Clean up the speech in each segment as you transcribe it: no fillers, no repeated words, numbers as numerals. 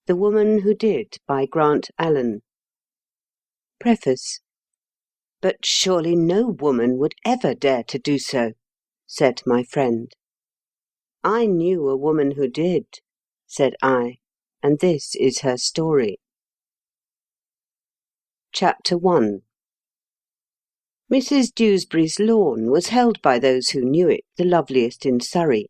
The Woman Who Did, by Grant Allen. Preface. But surely no woman would ever dare to do so, said my friend. I knew a woman who did, said I, and this is her story. Chapter 1. Mrs. Dewsbury's lawn was held by those who knew it the loveliest in Surrey.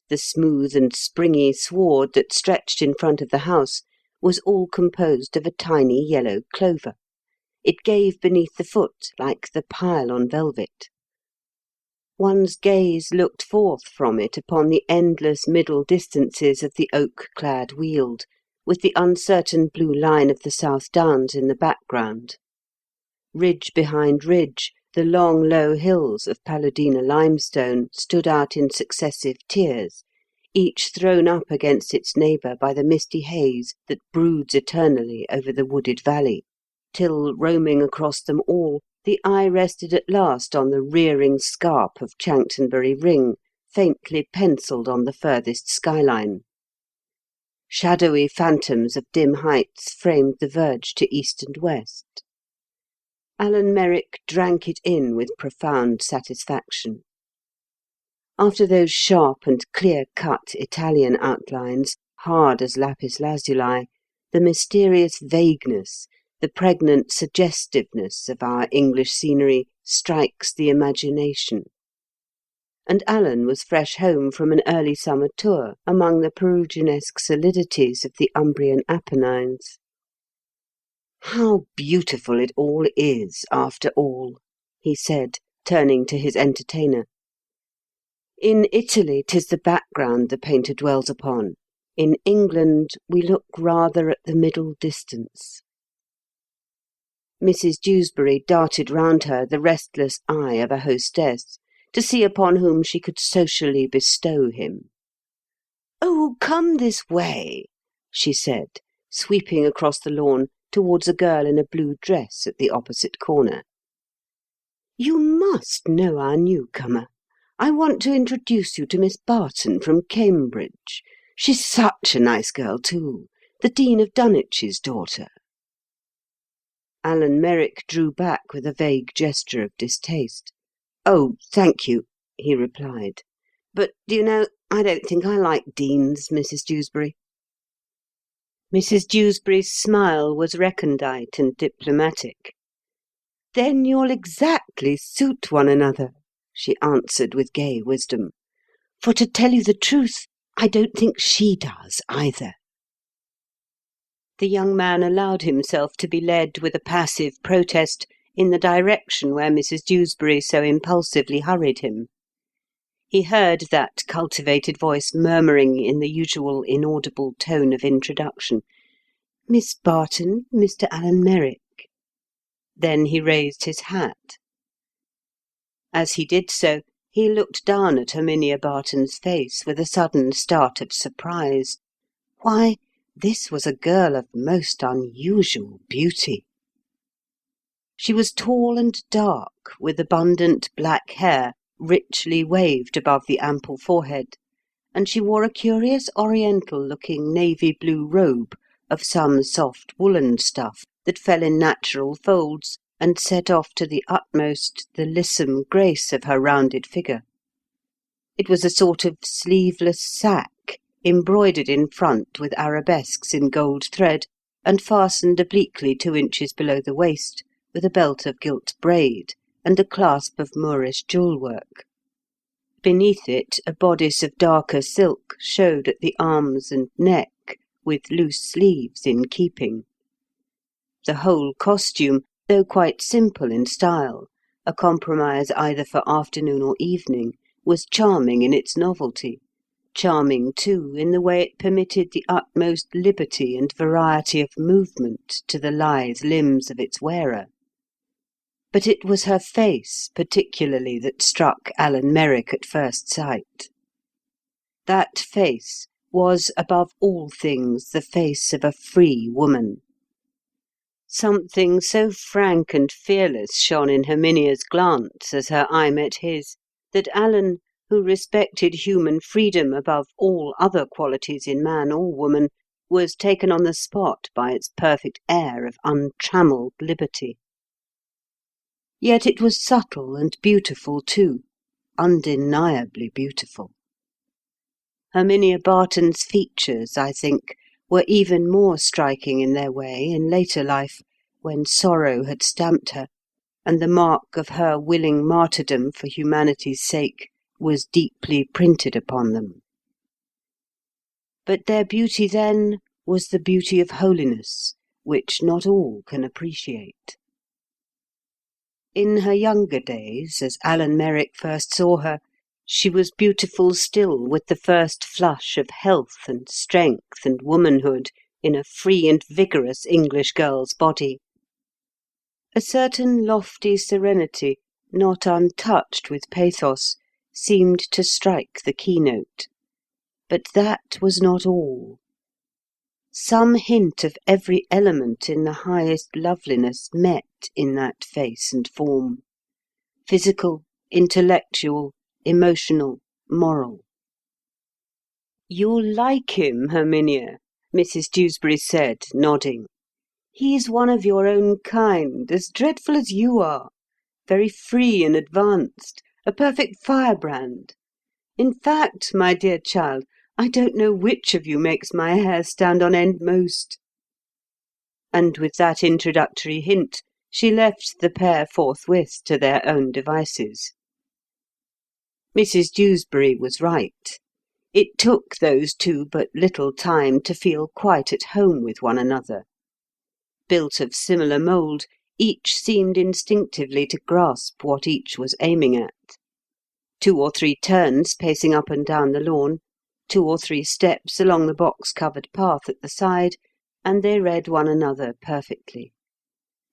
The smooth and springy sward that stretched in front of the house was all composed of a tiny yellow clover. It gave beneath the foot like the pile on velvet. One's gaze looked forth from it upon the endless middle distances of the oak-clad weald, with the uncertain blue line of the South Downs in the background. Ridge behind ridge, the long, low hills of Palladina limestone stood out in successive tiers, each thrown up against its neighbour by the misty haze that broods eternally over the wooded valley, till, roaming across them all, the eye rested at last on the rearing scarp of Chanctonbury Ring, faintly pencilled on the furthest skyline. Shadowy phantoms of dim heights framed the verge to east and west. Alan Merrick drank it in with profound satisfaction. After those sharp and clear-cut Italian outlines, hard as lapis lazuli, the mysterious vagueness, the pregnant suggestiveness of our English scenery strikes the imagination. And Alan was fresh home from an early summer tour among the Perugianesque solidities of the Umbrian Apennines. "How beautiful it all is, after all," he said, turning to his entertainer. "In Italy 'tis the background the painter dwells upon. In England we look rather at the middle distance." Mrs. Dewsbury darted round her the restless eye of a hostess, to see upon whom she could socially bestow him. "Oh, come this way," she said, sweeping across the lawn towards a girl in a blue dress at the opposite corner. "You must know our newcomer. I want to introduce you to Miss Barton from Cambridge. She's such a nice girl, too. The Dean of Dunwich's daughter." Alan Merrick drew back with a vague gesture of distaste. "Oh, thank you," he replied. "But, do you know, I don't think I like deans, Mrs. Dewsbury." Mrs. Dewsbury's smile was recondite and diplomatic. "Then you'll exactly suit one another," she answered with gay wisdom. "For to tell you the truth, I don't think she does either." The young man allowed himself to be led with a passive protest in the direction where Mrs. Dewsbury so impulsively hurried him. He heard that cultivated voice murmuring in the usual inaudible tone of introduction, "Miss Barton, Mr. Alan Merrick." Then he raised his hat. As he did so, he looked down at Herminia Barton's face with a sudden start of surprise. Why, this was a girl of most unusual beauty. She was tall and dark, with abundant black hair richly waved above the ample forehead, and she wore a curious oriental-looking navy-blue robe of some soft woollen stuff that fell in natural folds and set off to the utmost the lissom grace of her rounded figure. It was a sort of sleeveless sack, embroidered in front with arabesques in gold thread, and fastened obliquely 2 inches below the waist with a belt of gilt braid and a clasp of Moorish jewel-work. Beneath it a bodice of darker silk showed at the arms and neck, with loose sleeves in keeping. The whole costume, though quite simple in style, a compromise either for afternoon or evening, was charming in its novelty, charming, too, in the way it permitted the utmost liberty and variety of movement to the lithe limbs of its wearer. But it was her face, particularly, that struck Alan Merrick at first sight. That face was, above all things, the face of a free woman. Something so frank and fearless shone in Herminia's glance as her eye met his, that Alan, who respected human freedom above all other qualities in man or woman, was taken on the spot by its perfect air of untrammelled liberty. Yet it was subtle and beautiful too, undeniably beautiful. Herminia Barton's features, I think, were even more striking in their way in later life, when sorrow had stamped her, and the mark of her willing martyrdom for humanity's sake was deeply printed upon them. But their beauty then was the beauty of holiness, which not all can appreciate. In her younger days, as Alan Merrick first saw her, she was beautiful still with the first flush of health and strength and womanhood in a free and vigorous English girl's body. A certain lofty serenity, not untouched with pathos, seemed to strike the keynote. But that was not all. Some hint of every element in the highest loveliness met in that face and form: physical, intellectual, emotional, moral. "You'll like him, Herminia," Mrs. Dewsbury said, nodding. "He's one of your own kind, as dreadful as you are, very free and advanced, a perfect firebrand. In fact, my dear child, I don't know which of you makes my hair stand on end most." And with that introductory hint, she left the pair forthwith to their own devices. Mrs. Dewsbury was right. It took those two but little time to feel quite at home with one another. Built of similar mould, each seemed instinctively to grasp what each was aiming at. 2 or 3 turns pacing up and down the lawn, 2 or 3 steps along the box-covered path at the side, and they read one another perfectly.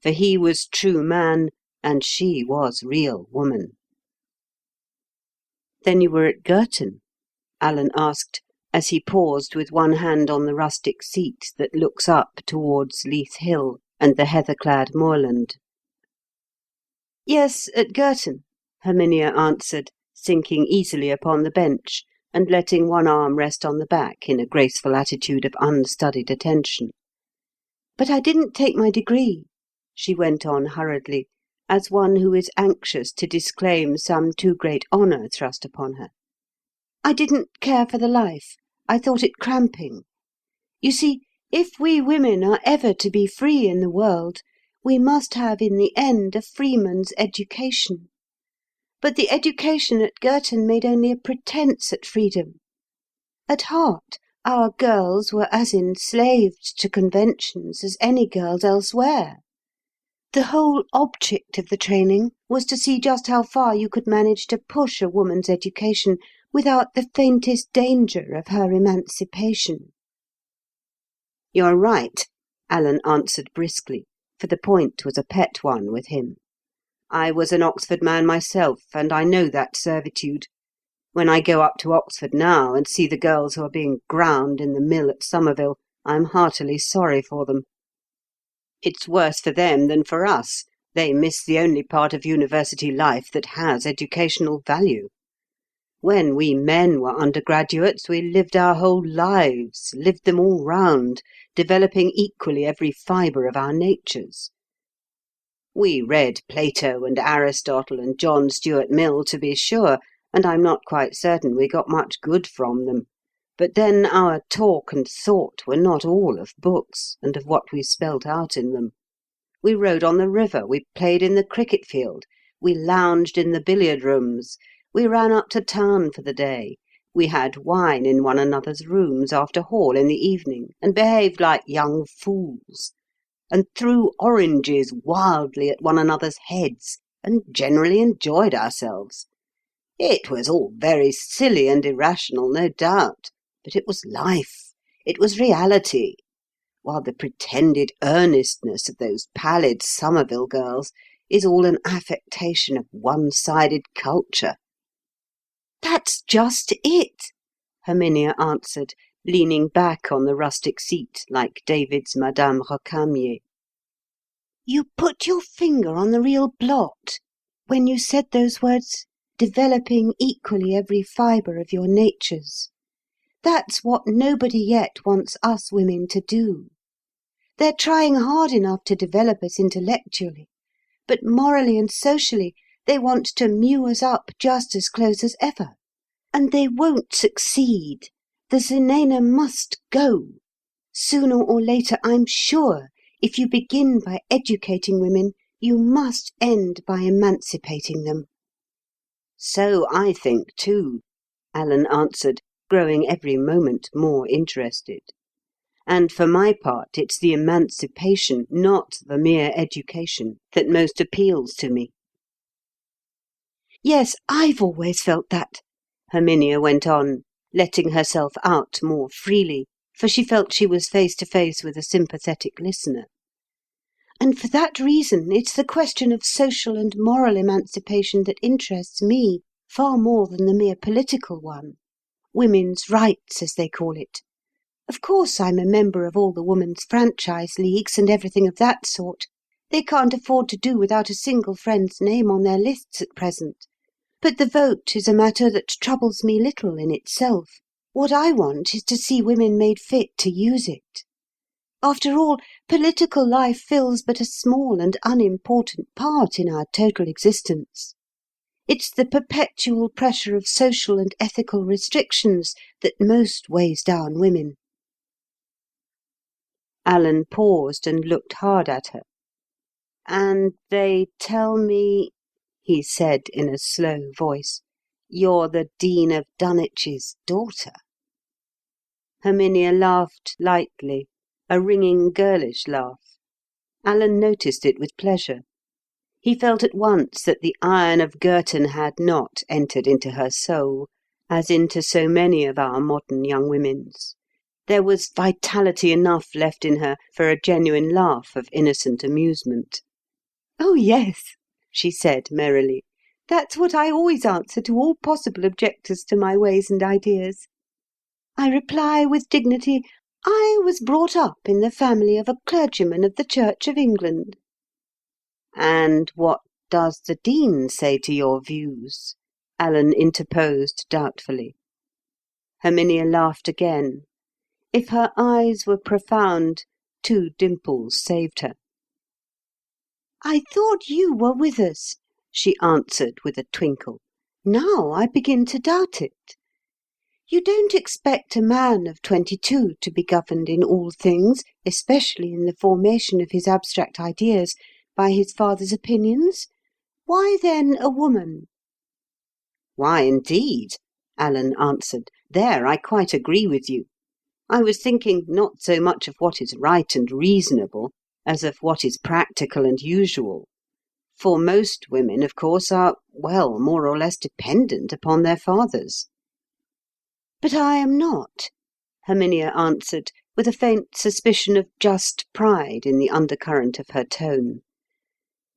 For he was true man, and she was real woman. "Then you were at Girton?" Alan asked, as he paused with one hand on the rustic seat that looks up towards Leith Hill and the heather-clad moorland. "Yes, at Girton," Herminia answered, sinking easily upon the bench, and letting one arm rest on the back in a graceful attitude of unstudied attention. "But I didn't take my degree," she went on hurriedly, as one who is anxious to disclaim some too great honour thrust upon her. "I didn't care for the life. I thought it cramping. You see, if we women are ever to be free in the world, we must have in the end a freeman's education. But the education at Girton made only a pretence at freedom. At heart, our girls were as enslaved to conventions as any girls elsewhere. The whole object of the training was to see just how far you could manage to push a woman's education without the faintest danger of her emancipation." "You're right," Alan answered briskly, for the point was a pet one with him. "I was an Oxford man myself, and I know that servitude. When I go up to Oxford now and see the girls who are being ground in the mill at Somerville, I'm heartily sorry for them. It's worse for them than for us. They miss the only part of university life that has educational value. When we men were undergraduates, we lived our whole lives, lived them all round, developing equally every fibre of our natures. We read Plato and Aristotle and John Stuart Mill, to be sure, and I'm not quite certain we got much good from them. But then our talk and thought were not all of books, and of what we spelt out in them. We rode on the river, we played in the cricket field, we lounged in the billiard rooms, we ran up to town for the day, we had wine in one another's rooms after hall in the evening, and behaved like young fools, and threw oranges wildly at one another's heads, and generally enjoyed ourselves. It was all very silly and irrational, no doubt, but it was life, it was reality, while the pretended earnestness of those pallid Somerville girls is all an affectation of one-sided culture." "That's just it," Herminia answered, leaning back on the rustic seat like David's Madame Recamier. "You put your finger on the real blot when you said those words, 'developing equally every fibre of your natures.' That's what nobody yet wants us women to do. They're trying hard enough to develop us intellectually, but morally and socially they want to mew us up just as close as ever. And they won't succeed. The zenana must go. Sooner or later, I'm sure, if you begin by educating women, you must end by emancipating them. So I think too, Alan answered, growing every moment more interested. And for my part, it's the emancipation, not the mere education, that most appeals to me. Yes, I've always felt that, Herminia went on, letting herself out more freely, for she felt she was face to face with a sympathetic listener. And for that reason, it's the question of social and moral emancipation that interests me far more than the mere political one. Women's rights, as they call it. Of course, I'm a member of all the women's franchise leagues and everything of that sort. They can't afford to do without a single friend's name on their lists at present. But the vote is a matter that troubles me little in itself. What I want is to see women made fit to use it. After all, political life fills but a small and unimportant part in our total existence. It's the perpetual pressure of social and ethical restrictions that most weighs down women. Alan paused and looked hard at her. And they tell me, he said in a slow voice, you're the Dean of Dunwich's daughter. Herminia laughed lightly, a ringing girlish laugh. Alan noticed it with pleasure. He felt at once that the iron of Girton had not entered into her soul, as into so many of our modern young women's. There was vitality enough left in her for a genuine laugh of innocent amusement. "Oh, yes," she said merrily. "That's what I always answer to all possible objectors to my ways and ideas. I reply with dignity, I was brought up in the family of a clergyman of the Church of England." "And what does the Dean say to your views?" Alan interposed doubtfully. Herminia laughed again. If her eyes were profound, 2 dimples saved her. "I thought you were with us," she answered with a twinkle. "Now I begin to doubt it. You don't expect a man of 22 to be governed in all things, especially in the formation of his abstract ideas, by his father's opinions? Why then a woman?" "Why, indeed?" Alan answered. "There I quite agree with you. I was thinking not so much of what is right and reasonable as of what is practical and usual. For most women, of course, are, well, more or less dependent upon their fathers." "But I am not," Herminia answered, with a faint suspicion of just pride in the undercurrent of her tone.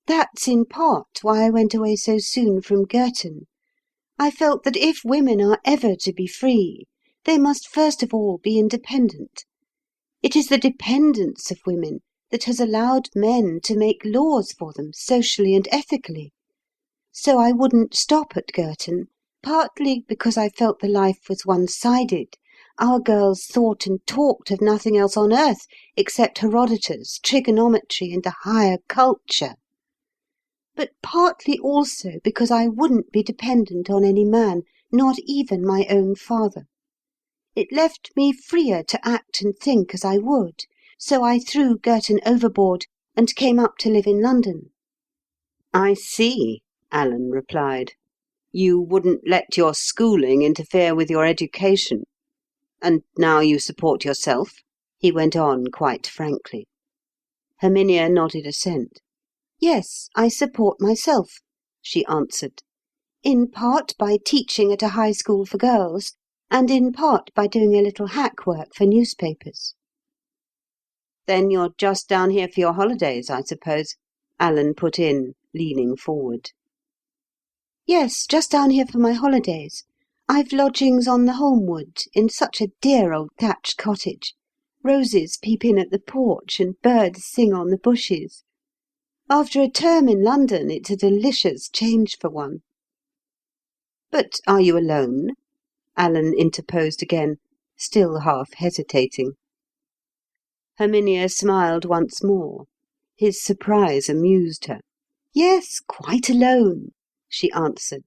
"That's in part why I went away so soon from Girton. I felt that if women are ever to be free, they must first of all be independent. It is the dependence of women that has allowed men to make laws for them socially and ethically. So I wouldn't stop at Girton, partly because I felt the life was one-sided. Our girls thought and talked of nothing else on earth except Herodotus, trigonometry, and the higher culture. But partly also because I wouldn't be dependent on any man, not even my own father. It left me freer to act and think as I would, so I threw Girton overboard and came up to live in London." "I see," Alan replied. "You wouldn't let your schooling interfere with your education. And now you support yourself?" he went on quite frankly. Herminia nodded assent. "Yes, I support myself," she answered. "In part by teaching at a high school for girls, and in part by doing a little hack work for newspapers." "Then you're just down here for your holidays, I suppose?" Alan put in, leaning forward. "Yes, just down here for my holidays. I've lodgings on the Holmwood, in such a dear old thatched cottage. Roses peep in at the porch, and birds sing on the bushes. After a term in London, it's a delicious change for one." "But are you alone?" Alan interposed again, still half hesitating. Herminia smiled once more. His surprise amused her. "Yes, quite alone," she answered.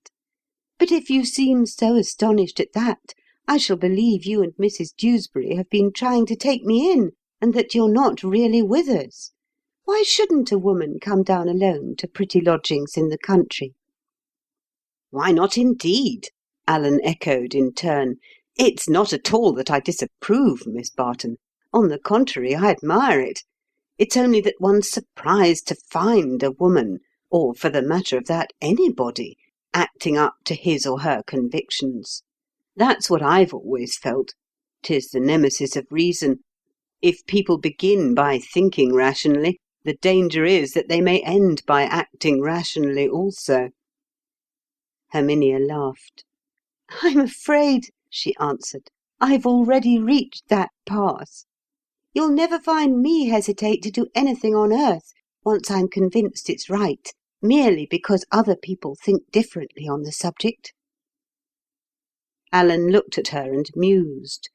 "But if you seem so astonished at that, I shall believe you and Mrs. Dewsbury have been trying to take me in, and that you're not really with us. Why shouldn't a woman come down alone to pretty lodgings in the country?" "Why not, indeed?" Alan echoed in turn. "It's not at all that I disapprove, Miss Barton. On the contrary, I admire it. It's only that one's surprised to find a woman, or for the matter of that, anybody, acting up to his or her convictions. That's what I've always felt. 'Tis the nemesis of reason. If people begin by thinking rationally, the danger is that they may end by acting rationally also." Herminia laughed. "I'm afraid," she answered, "I've already reached that pass. You'll never find me hesitate to do anything on earth, once I'm convinced it's right, merely because other people think differently on the subject." Alan looked at her and mused.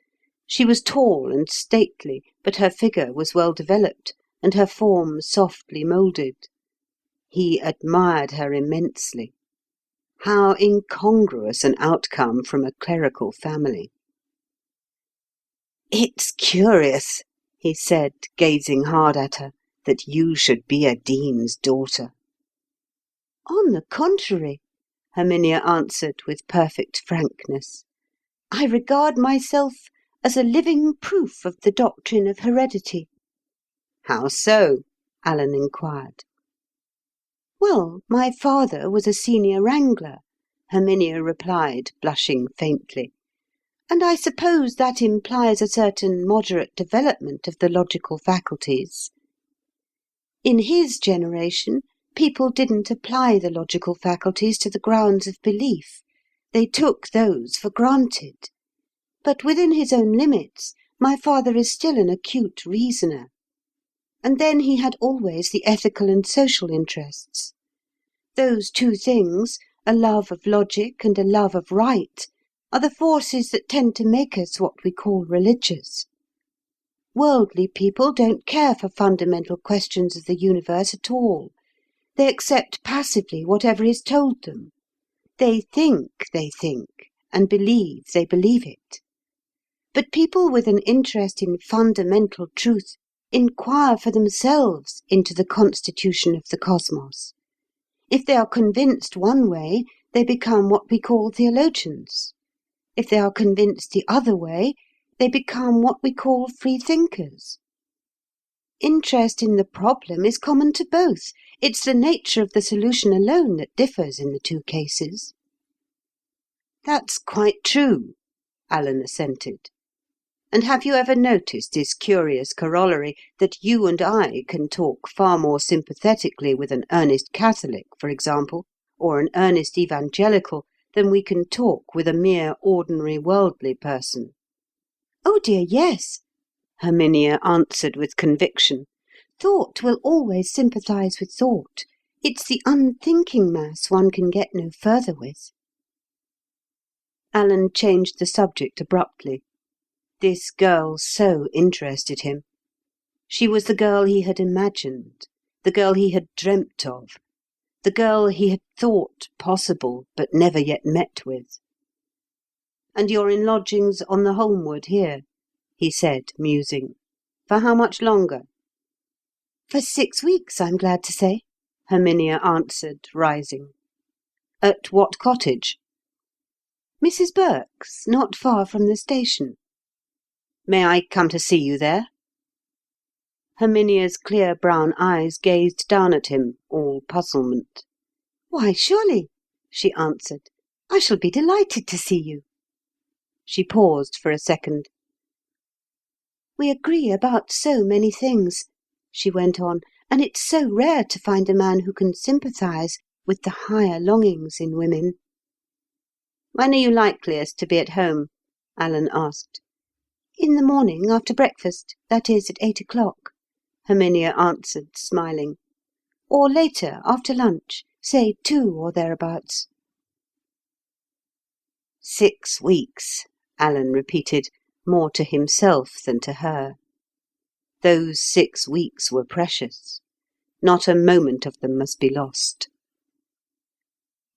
She was tall and stately, but her figure was well developed, and her form softly moulded. He admired her immensely. How incongruous an outcome from a clerical family! "It's curious," he said, gazing hard at her, "that you should be a dean's daughter." "On the contrary," Herminia answered with perfect frankness, "I regard myself as a living proof of the doctrine of heredity." "How so?" Alan inquired. "Well, my father was a senior wrangler," Herminia replied, blushing faintly, "and I suppose that implies a certain moderate development of the logical faculties. In his generation, people didn't apply the logical faculties to the grounds of belief. They took those for granted. But within his own limits, my father is still an acute reasoner. And then he had always the ethical and social interests. Those two things, a love of logic and a love of right, are the forces that tend to make us what we call religious. Worldly people don't care for fundamental questions of the universe at all. They accept passively whatever is told them. They think, and believe they believe it. But people with an interest in fundamental truth inquire for themselves into the constitution of the cosmos. If they are convinced one way, they become what we call theologians. If they are convinced the other way, they become what we call free thinkers. Interest in the problem is common to both. It's the nature of the solution alone that differs in the two cases." "That's quite true," Alan assented. "And have you ever noticed this curious corollary, that you and I can talk far more sympathetically with an earnest Catholic, for example, or an earnest evangelical, than we can talk with a mere ordinary worldly person?" "Oh dear, yes," Herminia answered with conviction. "Thought will always sympathise with thought. It's the unthinking mass one can get no further with." Alan changed the subject abruptly. This girl so interested him. She was the girl he had imagined, the girl he had dreamt of, the girl he had thought possible but never yet met with. "And you're in lodgings on the Holmwood here?" he said, musing. "For how much longer?" "For 6 weeks, I'm glad to say," Herminia answered, rising. "At what cottage?" "Mrs. Burke's, not far from the station." "May I come to see you there?" Herminia's clear brown eyes gazed down at him, all puzzlement. "Why, surely," she answered. "I shall be delighted to see you." She paused for a second. "We agree about so many things," she went on, "and it's so rare to find a man who can sympathise with the higher longings in women." "When are you likeliest to be at home?" Alan asked. "In the morning, after breakfast, that is, at 8 o'clock," Herminia answered, smiling. "Or later, after lunch, say 2 or thereabouts." 6 weeks, Alan repeated, more to himself than to her. Those 6 weeks were precious. Not a moment of them must be lost.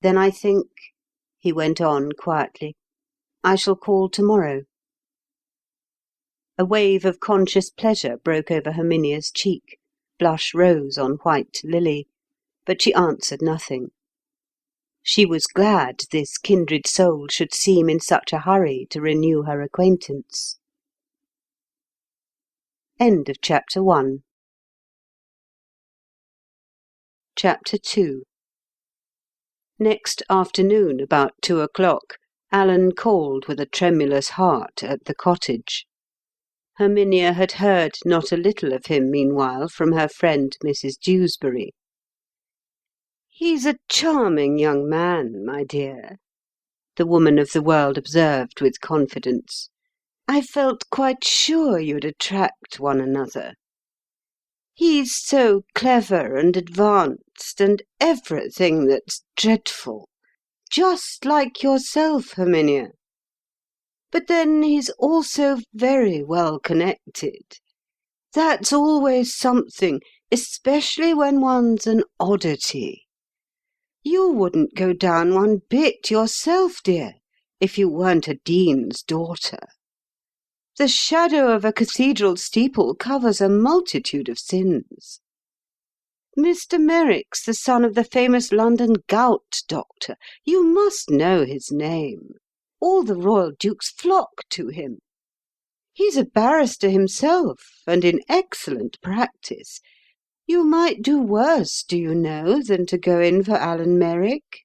"Then I think," he went on quietly, "I shall call to-morrow." A wave of conscious pleasure broke over Herminia's cheek, blush rose on white lily, but she answered nothing. She was glad this kindred soul should seem in such a hurry to renew her acquaintance. End of chapter 1. Chapter 2. Next afternoon, about 2 o'clock, Alan called with a tremulous heart at the cottage. Herminia had heard not a little of him meanwhile from her friend Mrs. Dewsbury. "He's a charming young man, my dear," the woman of the world observed with confidence. "I felt quite sure you'd attract one another. He's so clever and advanced, and everything that's dreadful. Just like yourself, Herminia. But then he's also very well connected. That's always something, especially when one's an oddity. You wouldn't go down one bit yourself, dear, if you weren't a dean's daughter. The shadow of a cathedral steeple covers a multitude of sins. Mr. Merrick's the son of the famous London gout doctor. You must know his name. All the royal dukes flock to him. He's a barrister himself, and in excellent practice. You might do worse, do you know, than to go in for Alan Merrick?"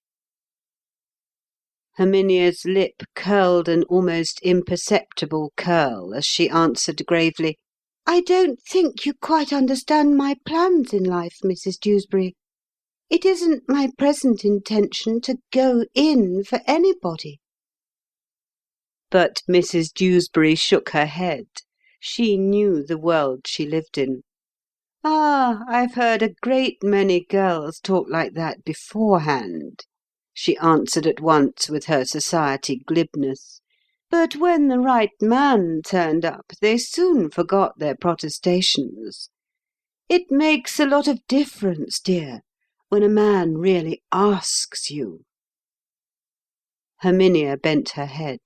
Herminia's lip curled an almost imperceptible curl as she answered gravely, "I don't think you quite understand my plans in life, Mrs. Dewsbury. It isn't my present intention to go in for anybody." But Mrs. Dewsbury shook her head. She knew the world she lived in. "Ah, I've heard a great many girls talk like that beforehand," she answered at once with her society glibness. "But when the right man turned up, they soon forgot their protestations. It makes a lot of difference, dear, when a man really asks you." Herminia bent her head.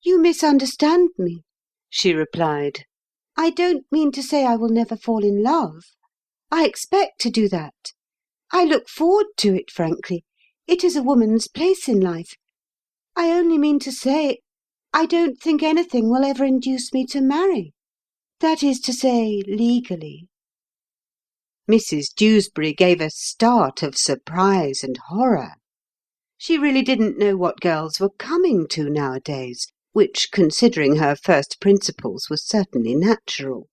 "You misunderstand me," she replied. "I don't mean to say I will never fall in love. I expect to do that. I look forward to it, frankly. It is a woman's place in life. I only mean to say, I don't think anything will ever induce me to marry. That is to say, legally." Mrs. Dewsbury gave a start of surprise and horror. She really didn't know what girls were coming to nowadays, which, considering her first principles, was certainly natural.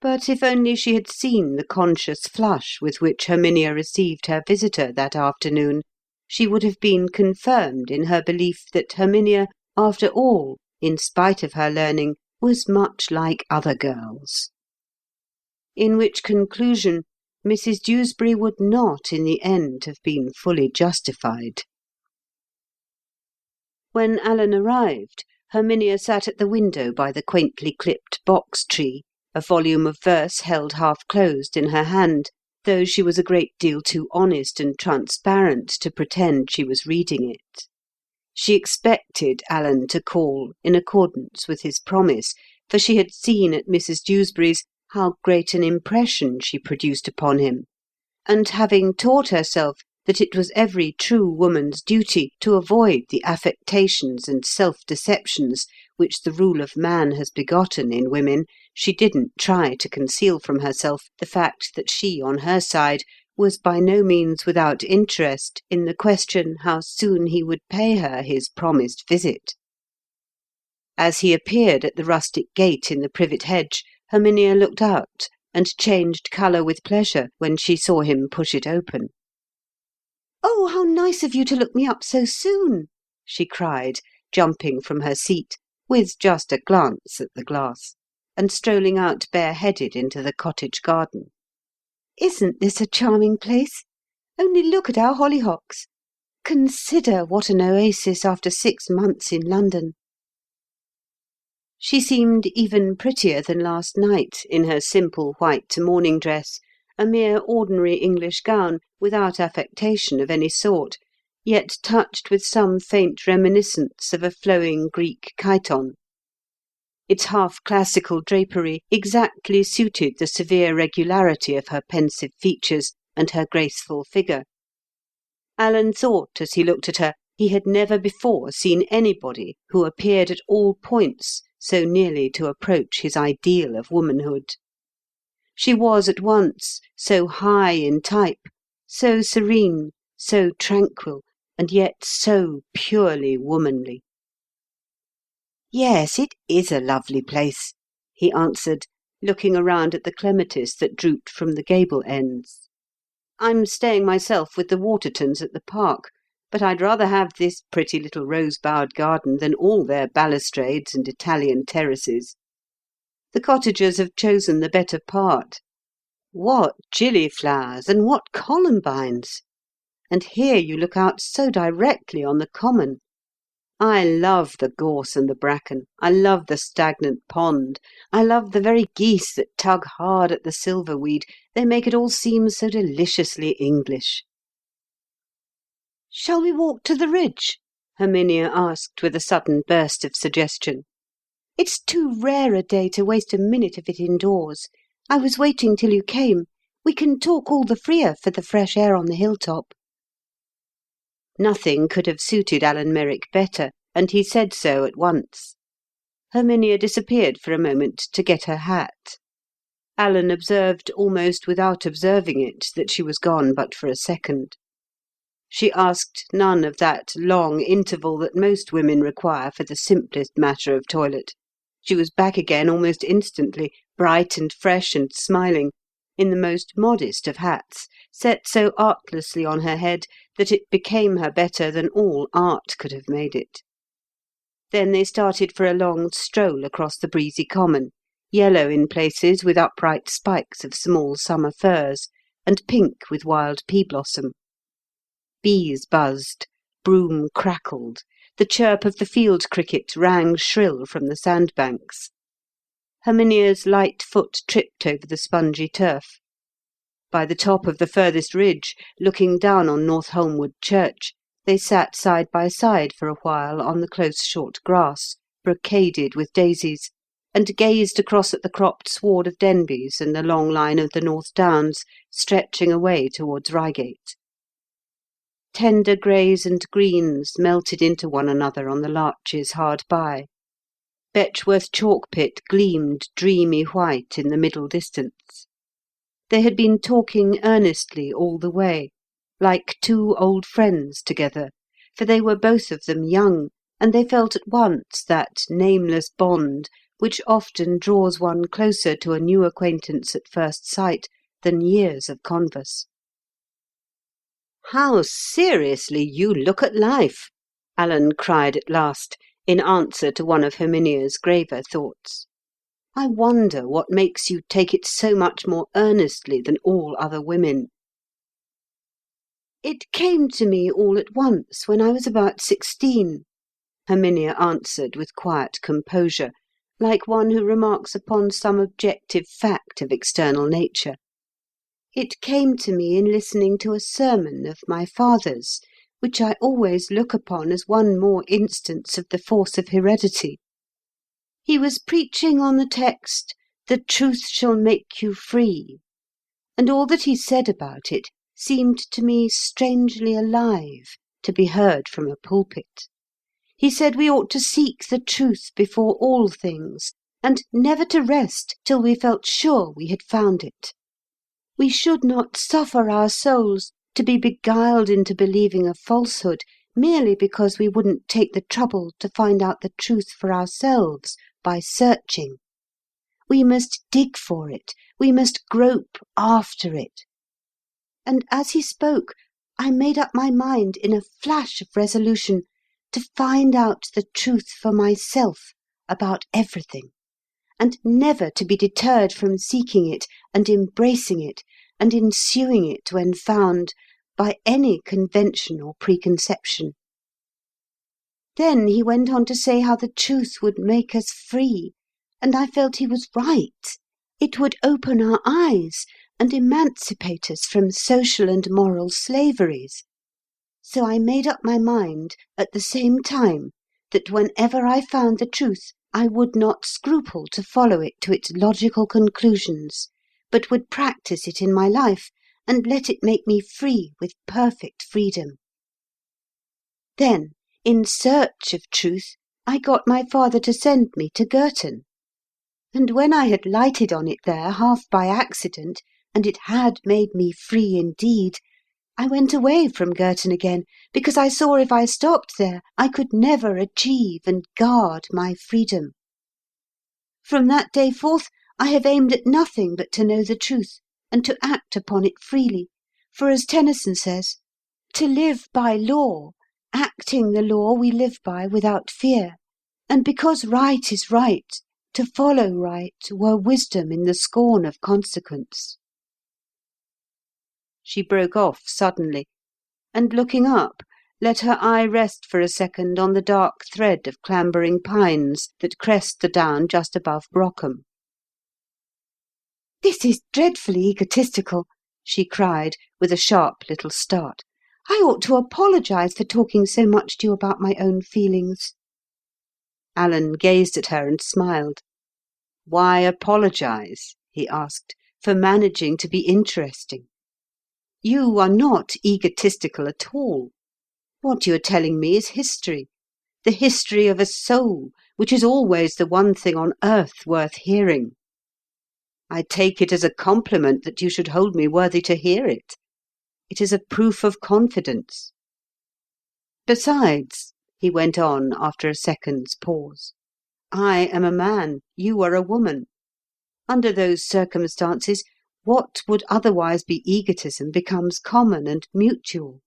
But if only she had seen the conscious flush with which Herminia received her visitor that afternoon, she would have been confirmed in her belief that Herminia, after all, in spite of her learning, was much like other girls. In which conclusion Mrs. Dewsbury would not in the end have been fully justified. When Alan arrived, Herminia sat at the window by the quaintly clipped box-tree, a volume of verse held half-closed in her hand, though she was a great deal too honest and transparent to pretend she was reading it. She expected Alan to call in accordance with his promise, for she had seen at Mrs. Dewsbury's how great an impression she produced upon him, and having taught herself that it was every true woman's duty to avoid the affectations and self-deceptions which the rule of man has begotten in women, she didn't try to conceal from herself the fact that she, on her side, was by no means without interest in the question how soon he would pay her his promised visit. As he appeared at the rustic gate in the privet hedge, Herminia looked out and changed colour with pleasure when she saw him push it open. "Oh, how nice of you to look me up so soon!" she cried, jumping from her seat, with just a glance at the glass, and strolling out bareheaded into the cottage garden. "Isn't this a charming place? Only look at our hollyhocks. Consider what an oasis after 6 months in London." She seemed even prettier than last night in her simple white morning dress, a mere ordinary English gown, without affectation of any sort, yet touched with some faint reminiscence of a flowing Greek chiton. Its half-classical drapery exactly suited the severe regularity of her pensive features and her graceful figure. Alan thought, as he looked at her, he had never before seen anybody who appeared at all points so nearly to approach his ideal of womanhood. She was at once so high in type, so serene, so tranquil, and yet so purely womanly. "Yes, it is a lovely place," he answered, looking around at the clematis that drooped from the gable ends. "I'm staying myself with the Watertons at the park, but I'd rather have this pretty little rose-bowered garden than all their balustrades and Italian terraces. The cottagers have chosen the better part. What gillyflowers and what columbines! And here you look out so directly on the common. I love the gorse and the bracken. I love the stagnant pond. I love the very geese that tug hard at the silverweed. They make it all seem so deliciously English." "Shall we walk to the ridge?" Herminia asked with a sudden burst of suggestion. "It's too rare a day to waste a minute of it indoors. I was waiting till you came. We can talk all the freer for the fresh air on the hilltop." Nothing could have suited Alan Merrick better, and he said so at once. Herminia disappeared for a moment to get her hat. Alan observed almost without observing it that she was gone but for a second. She asked none of that long interval that most women require for the simplest matter of toilet. She was back again almost instantly, bright and fresh and smiling, in the most modest of hats, set so artlessly on her head that it became her better than all art could have made it. Then they started for a long stroll across the breezy common, yellow in places with upright spikes of small summer furze, and pink with wild pea blossom. Bees buzzed, broom crackled, the chirp of the field cricket rang shrill from the sandbanks. Herminia's light foot tripped over the spongy turf. By the top of the furthest ridge, looking down on North Holmwood Church, they sat side by side for a while on the close short grass, brocaded with daisies, and gazed across at the cropped sward of Denbies and the long line of the North Downs stretching away towards Reigate. Tender greys and greens melted into one another on the larches hard by. Betchworth chalk pit gleamed dreamy white in the middle distance. They had been talking earnestly all the way, like two old friends together, for they were both of them young, and they felt at once that nameless bond which often draws one closer to a new acquaintance at first sight than years of converse. "How seriously you look at life!" Alan cried at last, in answer to one of Herminia's graver thoughts. "I wonder what makes you take it so much more earnestly than all other women." "It came to me all at once when I was about 16," Herminia answered with quiet composure, like one who remarks upon some objective fact of external nature. "It came to me in listening to a sermon of my father's, which I always look upon as one more instance of the force of heredity. He was preaching on the text, 'The truth shall make you free,' and all that he said about it seemed to me strangely alive to be heard from a pulpit. He said we ought to seek the truth before all things, and never to rest till we felt sure we had found it. We should not suffer our souls to be beguiled into believing a falsehood merely because we wouldn't take the trouble to find out the truth for ourselves by searching. We must dig for it. We must grope after it." And as he spoke, I made up my mind in a flash of resolution to find out the truth for myself about everything, and never to be deterred from seeking it and embracing it and ensuing it when found by any convention or preconception. Then he went on to say how the truth would make us free, and I felt he was right. It would open our eyes and emancipate us from social and moral slaveries. So I made up my mind at the same time that whenever I found the truth, I would not scruple to follow it to its logical conclusions, but would practice it in my life and let it make me free with perfect freedom. Then, in search of truth, I got my father to send me to Girton. And when I had lighted on it there half by accident, and it had made me free indeed, I went away from Girton again, because I saw if I stopped there I could never achieve and guard my freedom. From that day forth I have aimed at nothing but to know the truth, and to act upon it freely, for as Tennyson says, "To live by law, acting the law we live by without fear, and because right is right, to follow right were wisdom in the scorn of consequence." She broke off suddenly, and looking up, let her eye rest for a second on the dark thread of clambering pines that crest the down just above Brockham. "This is dreadfully egotistical," she cried, with a sharp little start. "I ought to apologise for talking so much to you about my own feelings." Alan gazed at her and smiled. "Why apologise?" he asked, "for managing to be interesting? You are not egotistical at all. What you are telling me is history, the history of a soul, which is always the one thing on earth worth hearing. I take it as a compliment that you should hold me worthy to hear it. It is a proof of confidence. Besides," he went on after a second's pause, "I am a man, you are a woman. Under those circumstances, what would otherwise be egotism becomes common and mutual.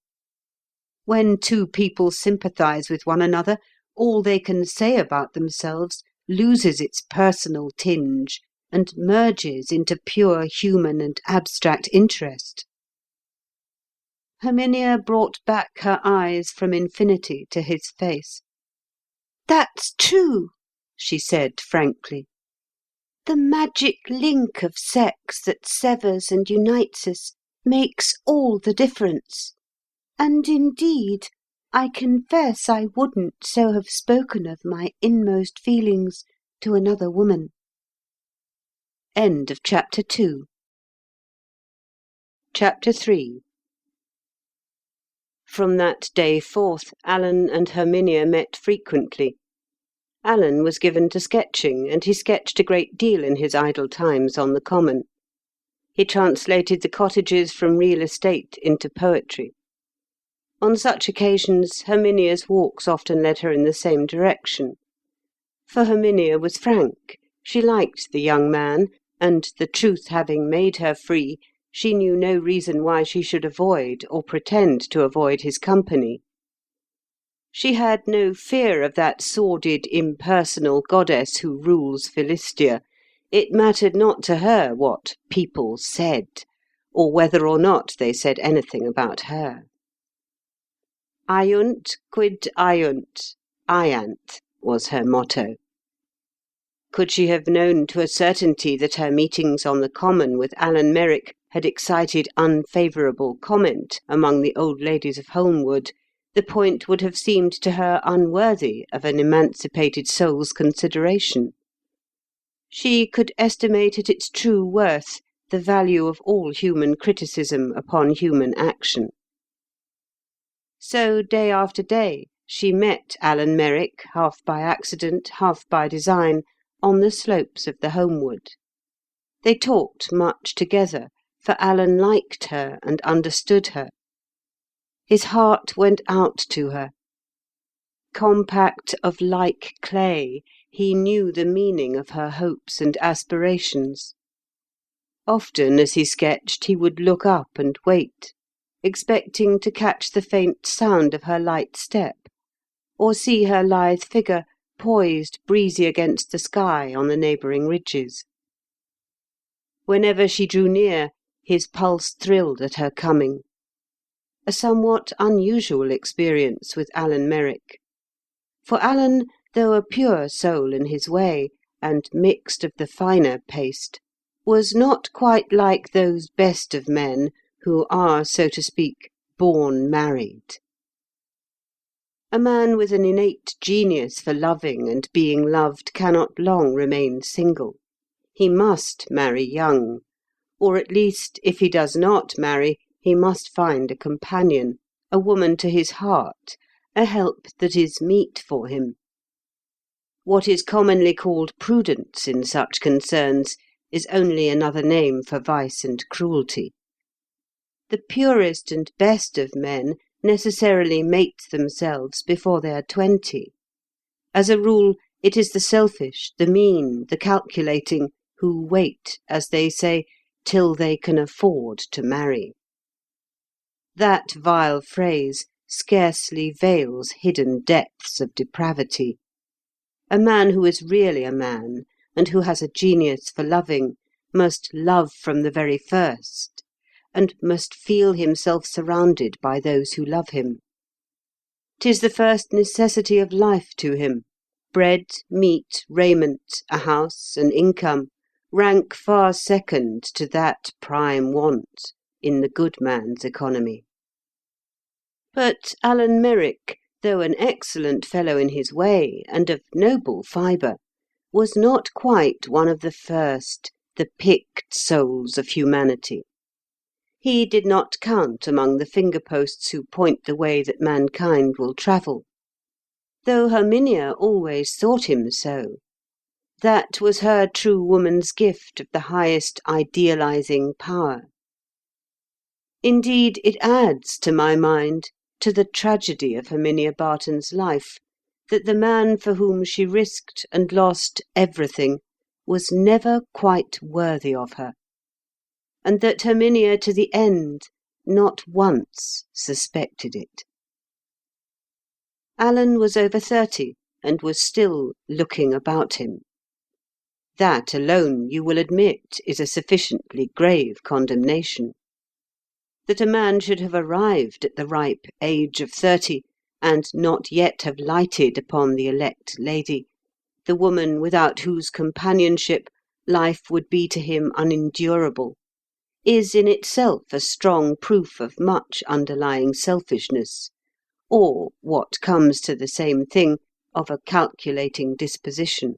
When two people sympathise with one another, all they can say about themselves loses its personal tinge and merges into pure human and abstract interest." Herminia brought back her eyes from infinity to his face. "That's true," she said frankly. "The magic link of sex that severs and unites us makes all the difference. And indeed, I confess I wouldn't so have spoken of my inmost feelings to another woman." End of chapter 2. Chapter 3. From that day forth, Alan and Herminia met frequently. Alan was given to sketching, and he sketched a great deal in his idle times on the common. He translated the cottages from real estate into poetry. On such occasions, Herminia's walks often led her in the same direction. For Herminia was frank, she liked the young man, and, the truth having made her free, she knew no reason why she should avoid or pretend to avoid his company. She had no fear of that sordid, impersonal goddess who rules Philistia. It mattered not to her what people said, or whether or not they said anything about her. Aiunt quid aiunt, aiant, was her motto. Could she have known to a certainty that her meetings on the common with Alan Merrick had excited unfavourable comment among the old ladies of Holmwood, the point would have seemed to her unworthy of an emancipated soul's consideration. She could estimate at its true worth the value of all human criticism upon human action. So day after day she met Alan Merrick, half by accident, half by design, on the slopes of the Holmwood. They talked much together, for Alan liked her and understood her. His heart went out to her. Compact of like clay, he knew the meaning of her hopes and aspirations. Often as he sketched he would look up and wait, expecting to catch the faint sound of her light step, or see her lithe figure poised breezy against the sky on the neighbouring ridges. Whenever she drew near, his pulse thrilled at her coming. A somewhat unusual experience with Alan Merrick. For Alan, though a pure soul in his way, and mixed of the finer paste, was not quite like those best of men who are, so to speak, born married. A man with an innate genius for loving and being loved cannot long remain single. He must marry young, or at least, if he does not marry, he must find a companion, a woman to his heart, a help that is meet for him. What is commonly called prudence in such concerns is only another name for vice and cruelty. The purest and best of men necessarily mate themselves before they are 20. As a rule, it is the selfish, the mean, the calculating, who wait, as they say, till they can afford to marry. That vile phrase scarcely veils hidden depths of depravity. A man who is really a man, and who has a genius for loving, must love from the very first, and must feel himself surrounded by those who love him. 'Tis the first necessity of life to him. Bread, meat, raiment, a house, an income, rank far second to that prime want in the good man's economy. But Alan Merrick, though an excellent fellow in his way, and of noble fibre, was not quite one of the first, the picked souls of humanity. He did not count among the finger-posts who point the way that mankind will travel, though Herminia always thought him so. That was her true woman's gift of the highest idealising power. Indeed, it adds, to my mind, to the tragedy of Herminia Barton's life, that the man for whom she risked and lost everything was never quite worthy of her, and that Herminia to the end not once suspected it. Alan was over 30, and was still looking about him. That alone, you will admit, is a sufficiently grave condemnation. That a man should have arrived at the ripe age of 30, and not yet have lighted upon the elect lady, the woman without whose companionship life would be to him unendurable, is in itself a strong proof of much underlying selfishness, or, what comes to the same thing, of a calculating disposition.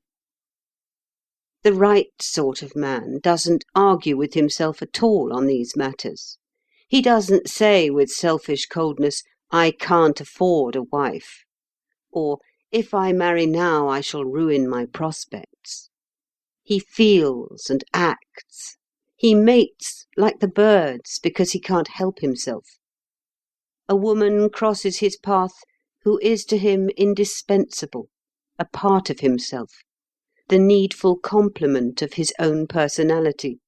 The right sort of man doesn't argue with himself at all on these matters. He doesn't say with selfish coldness, "I can't afford a wife," or "If I marry now, I shall ruin my prospects." He feels and acts. He mates like the birds because he can't help himself. A woman crosses his path who is to him indispensable, a part of himself, the needful complement of his own personality,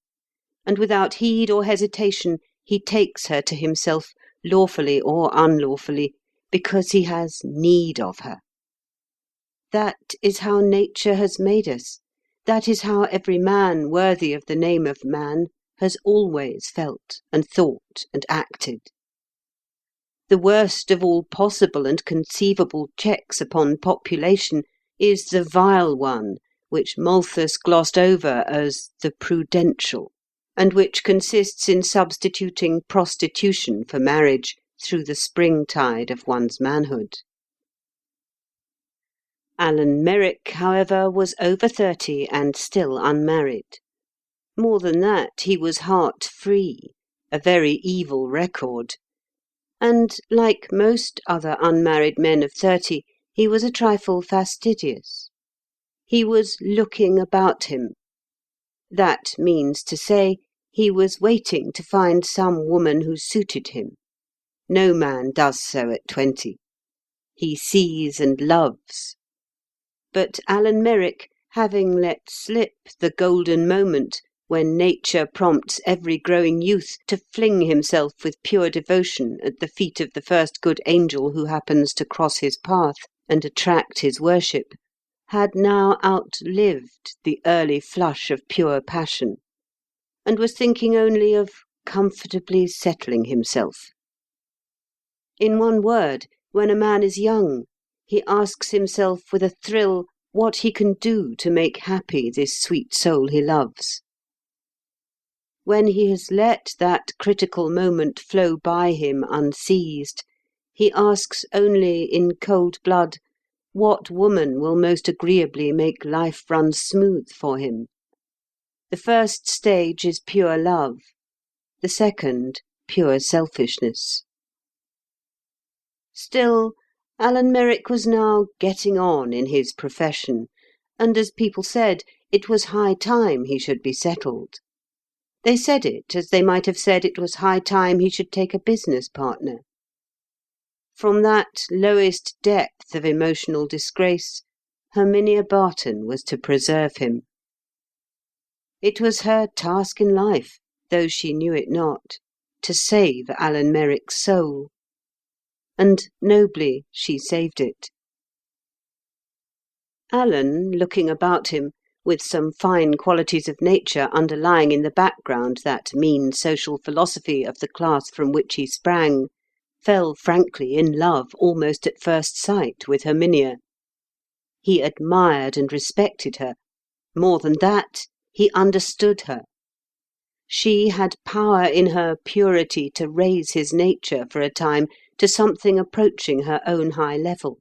and without heed or hesitation he takes her to himself, lawfully or unlawfully, because he has need of her. That is how nature has made us. That is how every man worthy of the name of man has always felt and thought and acted. The worst of all possible and conceivable checks upon population is the vile one which Malthus glossed over as the prudential, and which consists in substituting prostitution for marriage through the spring-tide of one's manhood. Alan Merrick, however, was over 30 and still unmarried. More than that, he was heart-free, a very evil record. And, like most other unmarried men of 30, he was a trifle fastidious. He was looking about him. That means to say, he was waiting to find some woman who suited him. No man does so at 20. He sees and loves. But Alan Merrick, having let slip the golden moment when nature prompts every growing youth to fling himself with pure devotion at the feet of the first good angel who happens to cross his path and attract his worship, had now outlived the early flush of pure passion, and was thinking only of comfortably settling himself. In one word, when a man is young, He asks himself with a thrill what he can do to make happy this sweet soul he loves. When he has let that critical moment flow by him unseized, he asks only in cold blood what woman will most agreeably make life run smooth for him. The first stage is pure love, the second pure selfishness. Still, Alan Merrick was now getting on in his profession, and as people said, it was high time he should be settled. They said it as they might have said it was high time he should take a business partner. From that lowest depth of emotional disgrace, Herminia Barton was to preserve him. It was her task in life, though she knew it not, to save Alan Merrick's soul. And nobly she saved it. Alan, looking about him, with some fine qualities of nature underlying in the background that mean social philosophy of the class from which he sprang, fell frankly in love almost at first sight with Herminia. He admired and respected her. More than that, he understood her. She had power in her purity to raise his nature for a time to something approaching her own high level.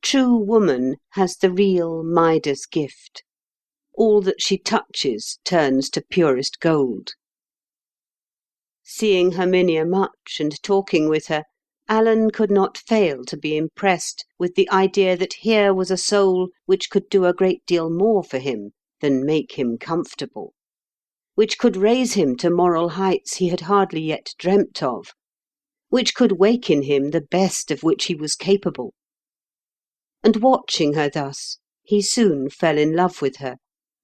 True woman has the real Midas gift. All that she touches turns to purest gold. Seeing Herminia much and talking with her, Alan could not fail to be impressed with the idea that here was a soul which could do a great deal more for him than make him comfortable, which could raise him to moral heights he had hardly yet dreamt of, which could wake in him the best of which he was capable. And watching her thus, he soon fell in love with her,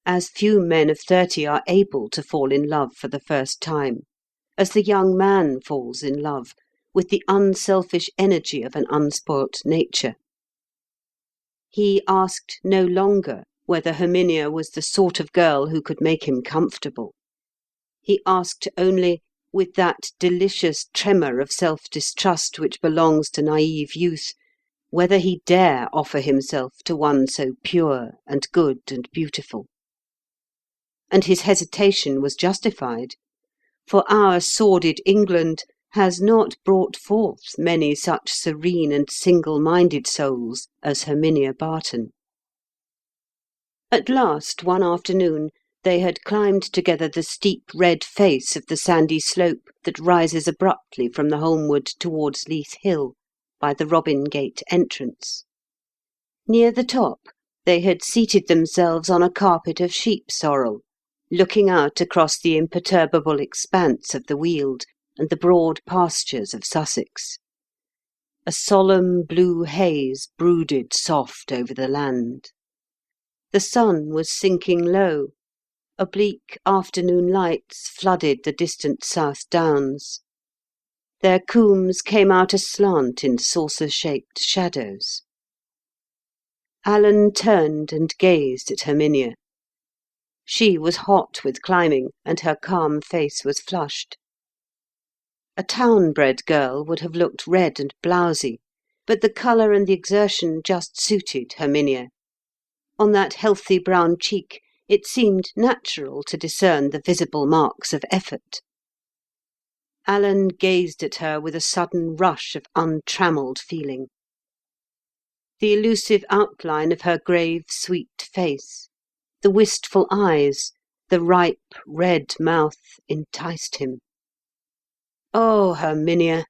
as few men of 30 are able to fall in love for the first time, as the young man falls in love, with the unselfish energy of an unspoilt nature. He asked no longer whether Herminia was the sort of girl who could make him comfortable. He asked only, with that delicious tremor of self-distrust which belongs to naive youth, whether he dare offer himself to one so pure and good and beautiful. And his hesitation was justified, for our sordid England has not brought forth many such serene and single-minded souls as Herminia Barton. At last, one afternoon, they had climbed together the steep red face of the sandy slope that rises abruptly from the Holmwood towards Leith Hill, by the Robin Gate entrance. Near the top, they had seated themselves on a carpet of sheep sorrel, looking out across the imperturbable expanse of the Weald and the broad pastures of Sussex. A solemn blue haze brooded soft over the land. The sun was sinking low. Oblique afternoon lights flooded the distant South Downs. Their combes came out aslant in saucer-shaped shadows. Alan turned and gazed at Herminia. She was hot with climbing, and her calm face was flushed. A town-bred girl would have looked red and blousy, but the colour and the exertion just suited Herminia. On that healthy brown cheek it seemed natural to discern the visible marks of effort. Alan gazed at her with a sudden rush of untrammelled feeling. The elusive outline of her grave, sweet face, the wistful eyes, the ripe, red mouth enticed him. "Oh, Herminia!"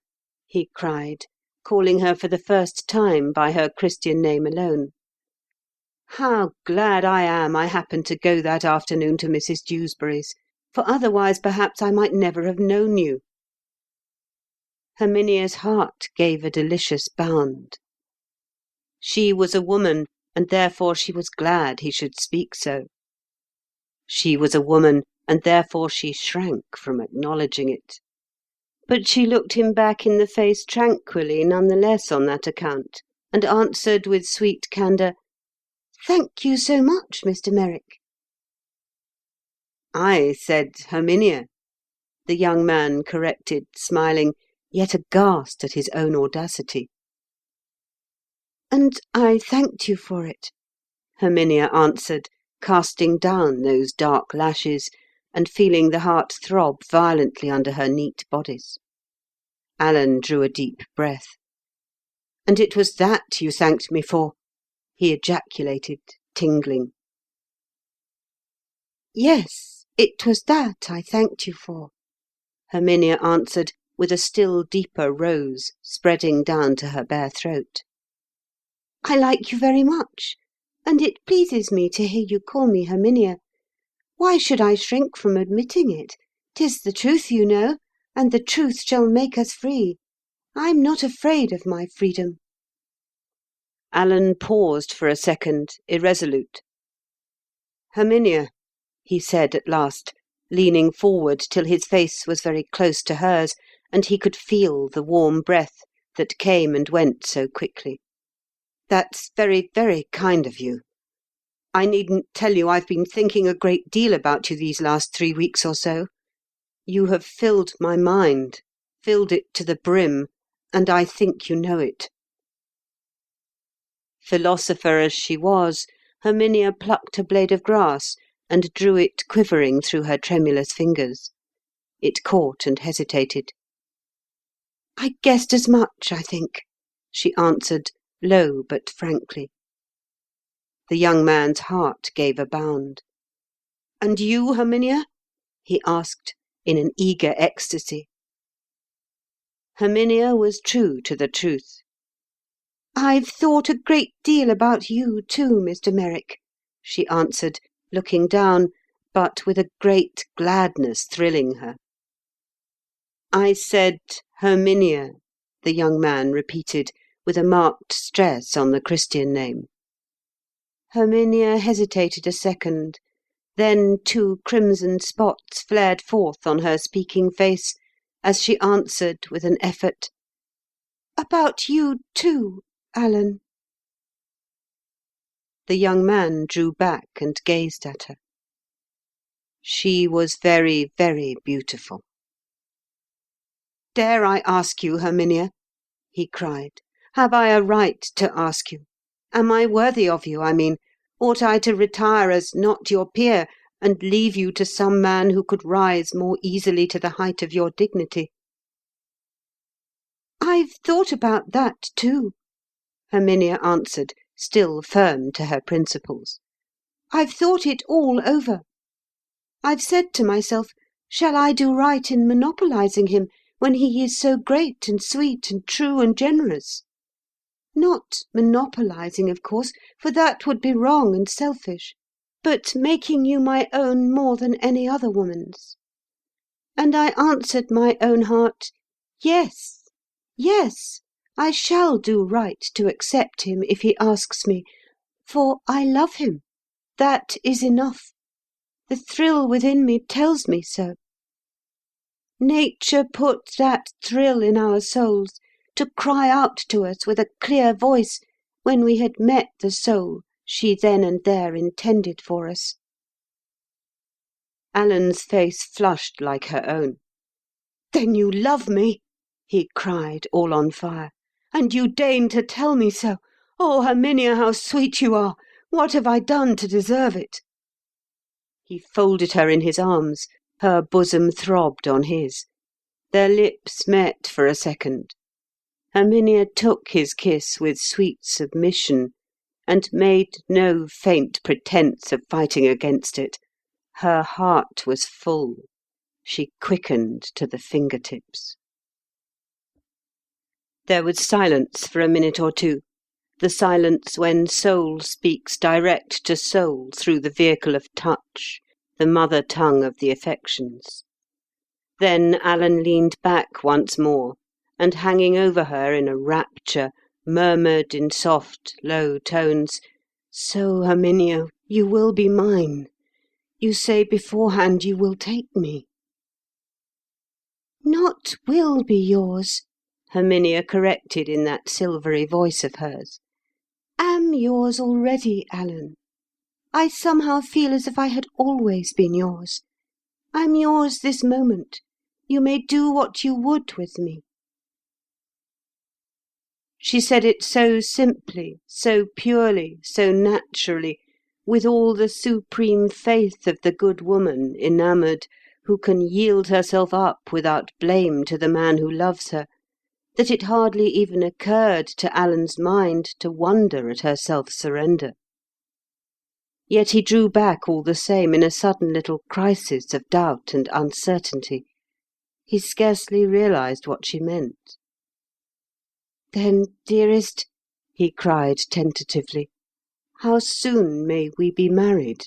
he cried, calling her for the first time by her Christian name alone. "How glad I am I happened to go that afternoon to Mrs. Dewsbury's, for otherwise perhaps I might never have known you." Herminia's heart gave a delicious bound. She was a woman, and therefore she was glad he should speak so. She was a woman, and therefore she shrank from acknowledging it. But she looked him back in the face tranquilly none the less on that account, and answered with sweet candour, "Thank you so much, Mr. Merrick." "I said Herminia," the young man corrected, smiling, yet aghast at his own audacity. and I thanked you for it," Herminia answered, casting down those dark lashes, and feeling the heart throb violently under her neat bodice. Alan drew a deep breath. "And it was that you thanked me for?" he ejaculated, tingling. "Yes, it was that I thanked you for," Herminia answered, with a still deeper rose spreading down to her bare throat. "I like you very much, and it pleases me to hear you call me Herminia. Why should I shrink from admitting it? 'Tis the truth, you know, and the truth shall make us free. I'm not afraid of my freedom." Alan paused for a second, irresolute. "Herminia," he said at last, leaning forward till his face was very close to hers, and he could feel the warm breath that came and went so quickly. "That's very, very kind of you. I needn't tell you I've been thinking a great deal about you these last 3 weeks or so. You have filled my mind, filled it to the brim, and I think you know it." Philosopher as she was, Herminia plucked a blade of grass and drew it quivering through her tremulous fingers. It caught and hesitated. "I guessed as much, I think," she answered, low but frankly. The young man's heart gave a bound. "And you, Herminia?" he asked, in an eager ecstasy. Herminia was true to the truth. "I've thought a great deal about you too, Mr. Merrick," she answered, looking down, but with a great gladness thrilling her. "I said Herminia," the young man repeated, with a marked stress on the Christian name. Herminia hesitated a second, then 2 crimson spots flared forth on her speaking face as she answered with an effort, "About you too, Alan." The young man drew back and gazed at her. She was very, very beautiful. "Dare I ask you, Herminia?" he cried. "Have I a right to ask you? Am I worthy of you, I mean? Ought I to retire as not your peer, and leave you to some man who could rise more easily to the height of your dignity?" "I've thought about that too," Herminia answered, still firm to her principles. "I've thought it all over. I've said to myself, shall I do right in monopolising him when he is so great and sweet and true and generous? Not monopolising, of course, for that would be wrong and selfish, but making you my own more than any other woman's. And I answered my own heart, yes, yes, I shall do right to accept him if he asks me, for I love him. That is enough. The thrill within me tells me so. Nature put that thrill in our souls to cry out to us with a clear voice when we had met the soul she then and there intended for us." Alan's face flushed like her own. "Then you love me!" he cried, all on fire. "And you deign to tell me so! Oh, Herminia, how sweet you are! What have I done to deserve it?" He folded her in his arms. Her bosom throbbed on his. Their lips met for a second. Herminia took his kiss with sweet submission, and made no faint pretence of fighting against it. Her heart was full. She quickened to the finger-tips. There was silence for a minute or two, the silence when soul speaks direct to soul through the vehicle of touch, the mother tongue of the affections. Then Alan leaned back once more, and hanging over her in a rapture, murmured in soft, low tones, "So, Herminia, you will be mine. You say beforehand you will take me." "Not will be yours," Herminia corrected in that silvery voice of hers. "Am yours already, Alan. I somehow feel as if I had always been yours. I'm yours this moment. You may do what you would with me." She said it so simply, so purely, so naturally, with all the supreme faith of the good woman, enamoured, who can yield herself up without blame to the man who loves her, that it hardly even occurred to Alan's mind to wonder at her self-surrender. Yet he drew back all the same in a sudden little crisis of doubt and uncertainty. He scarcely realised what she meant. "Then, dearest," he cried tentatively, "how soon may we be married?"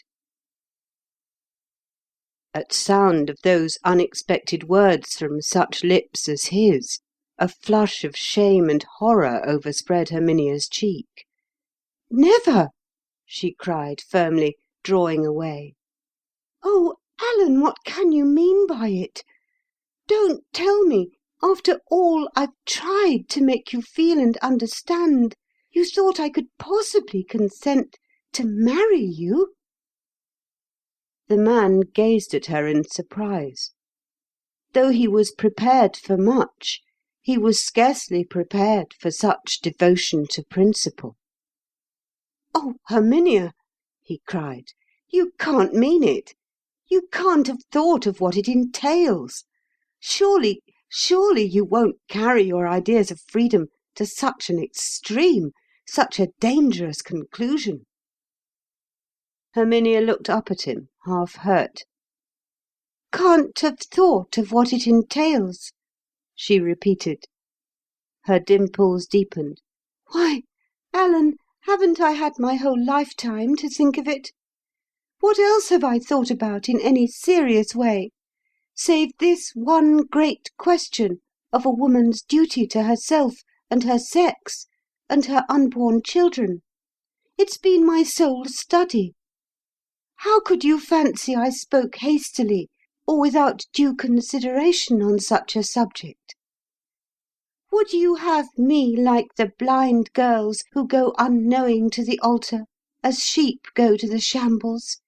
At sound of those unexpected words from such lips as his, a flush of shame and horror overspread Herminia's cheek. "Never!" she cried firmly, drawing away. "Oh, Alan, what can you mean by it? Don't tell me, after all I've tried to make you feel and understand, you thought I could possibly consent to marry you?" The man gazed at her in surprise. Though he was prepared for much, he was scarcely prepared for such devotion to principle. "Oh, Herminia," he cried, "you can't mean it. You can't have thought of what it entails. Surely you won't carry your ideas of freedom to such an extreme, such a dangerous conclusion." Herminia looked up at him, half hurt. "Can't have thought of what it entails," she repeated. Her dimples deepened. "Why, Alan, haven't I had my whole lifetime to think of it? What else have I thought about in any serious way, save this one great question of a woman's duty to herself and her sex and her unborn children? It's been my sole study. How could you fancy I spoke hastily or without due consideration on such a subject? Would you have me like the blind girls who go unknowing to the altar, as sheep go to the shambles?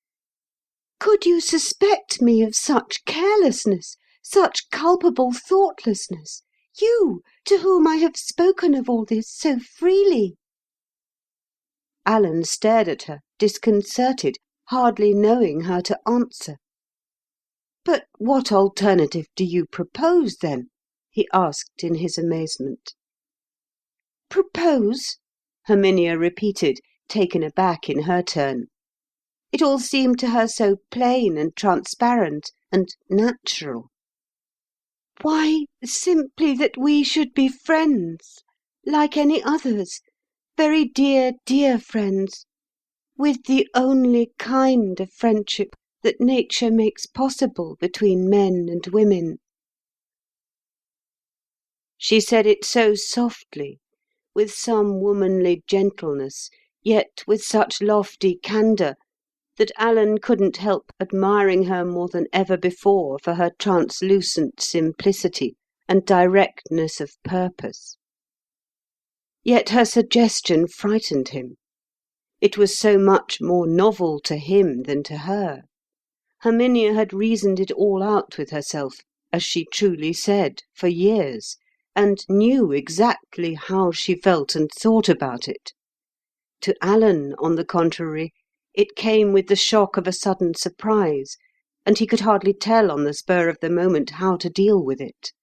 Could you suspect me of such carelessness, such culpable thoughtlessness, you, to whom I have spoken of all this so freely?" Alan stared at her, disconcerted, hardly knowing how to answer. "But what alternative do you propose, then?" he asked in his amazement. "Propose?" Herminia repeated, taken aback in her turn. It all seemed to her so plain and transparent and natural. "Why, simply that we should be friends, like any others, very dear, dear friends, with the only kind of friendship that nature makes possible between men and women." She said it so softly, with some womanly gentleness, yet with such lofty candour, that Alan couldn't help admiring her more than ever before for her translucent simplicity and directness of purpose. Yet her suggestion frightened him. It was so much more novel to him than to her. Herminia had reasoned it all out with herself, as she truly said, for years, and knew exactly how she felt and thought about it. To Alan, on the contrary, it came with the shock of a sudden surprise, and he could hardly tell on the spur of the moment how to deal with it.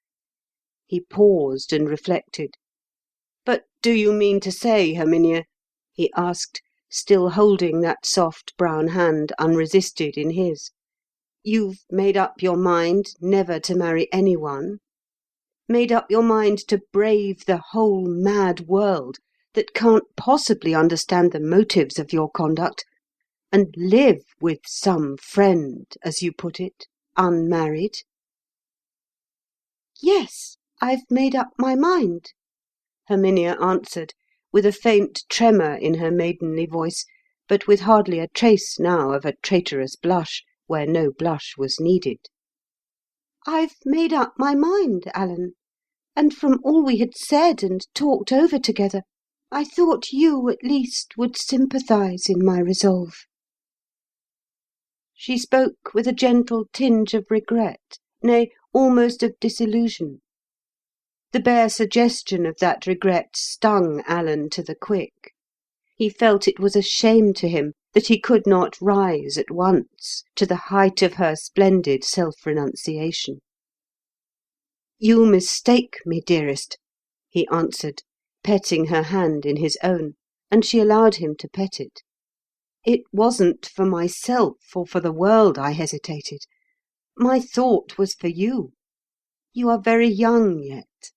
He paused and reflected. "But do you mean to say, Herminia," he asked, still holding that soft brown hand unresisted in his, "you've made up your mind never to marry any one? Made up your mind to brave the whole mad world that can't possibly understand the motives of your conduct, and live with some friend, as you put it, unmarried?" "Yes, I've made up my mind," Herminia answered, with a faint tremor in her maidenly voice, but with hardly a trace now of a traitorous blush where no blush was needed. "I've made up my mind, Alan, and from all we had said and talked over together, I thought you, at least, would sympathise in my resolve." She spoke with a gentle tinge of regret, nay, almost of disillusion. The bare suggestion of that regret stung Alan to the quick. He felt it was a shame to him that he could not rise at once to the height of her splendid self-renunciation. "You mistake me, dearest," he answered, petting her hand in his own, and she allowed him to pet it. "It wasn't for myself or for the world I hesitated. My thought was for you. You are very young yet.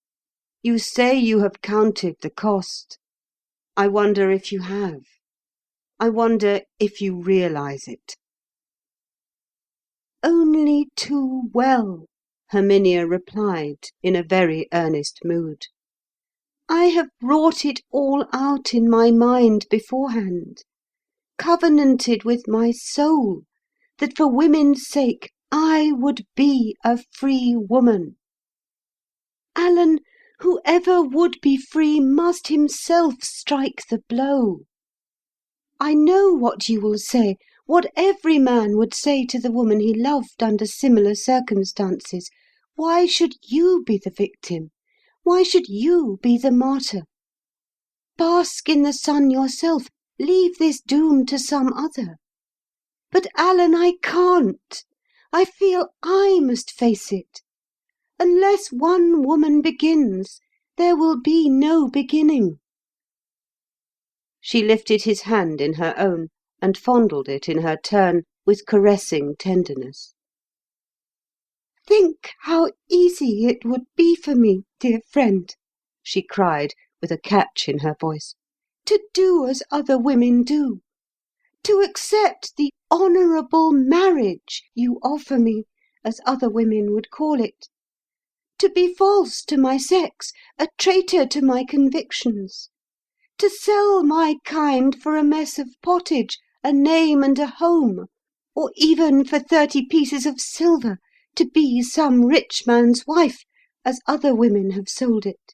You say you have counted the cost. I wonder if you have. I wonder if you realise it." "Only too well," Herminia replied, in a very earnest mood. "I have wrought it all out in my mind beforehand, covenanted with my soul that for women's sake I would be a free woman. Alan, whoever would be free must himself strike the blow. I know what you will say, what every man would say to the woman he loved under similar circumstances. Why should you be the victim? Why should you be the martyr? Bask in the sun yourself. Leave this doom to some other. But, Alan, I can't. I feel I must face it. Unless one woman begins, there will be no beginning." She lifted his hand in her own, and fondled it in her turn with caressing tenderness. "Think how easy it would be for me, dear friend," she cried, with a catch in her voice, "to do as other women do, to accept the honourable marriage you offer me, as other women would call it, to be false to my sex, a traitor to my convictions, to sell my kind for a mess of pottage, a name and a home, or even for 30 pieces of silver, to be some rich man's wife, as other women have sold it.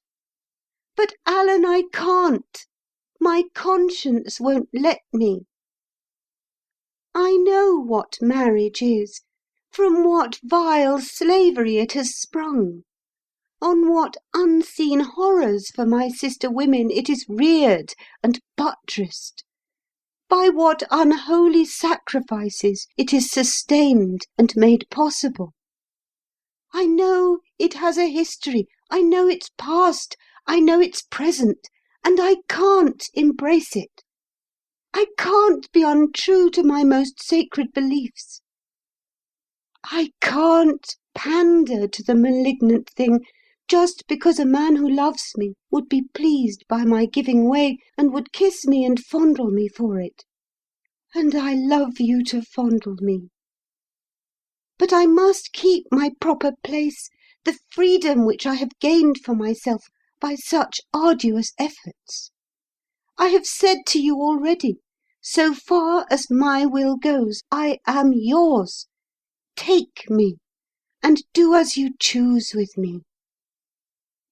But, Alan, I can't. My conscience won't let me. I know what marriage is, from what vile slavery it has sprung, on what unseen horrors for my sister women it is reared and buttressed, by what unholy sacrifices it is sustained and made possible. I know it has a history, I know its past, I know its present, and I can't embrace it. I can't be untrue to my most sacred beliefs. I can't pander to the malignant thing just because a man who loves me would be pleased by my giving way and would kiss me and fondle me for it. And I love you to fondle me. But I must keep my proper place, the freedom which I have gained for myself by such arduous efforts. I have said to you already, so far as my will goes, I am yours. Take me, and do as you choose with me.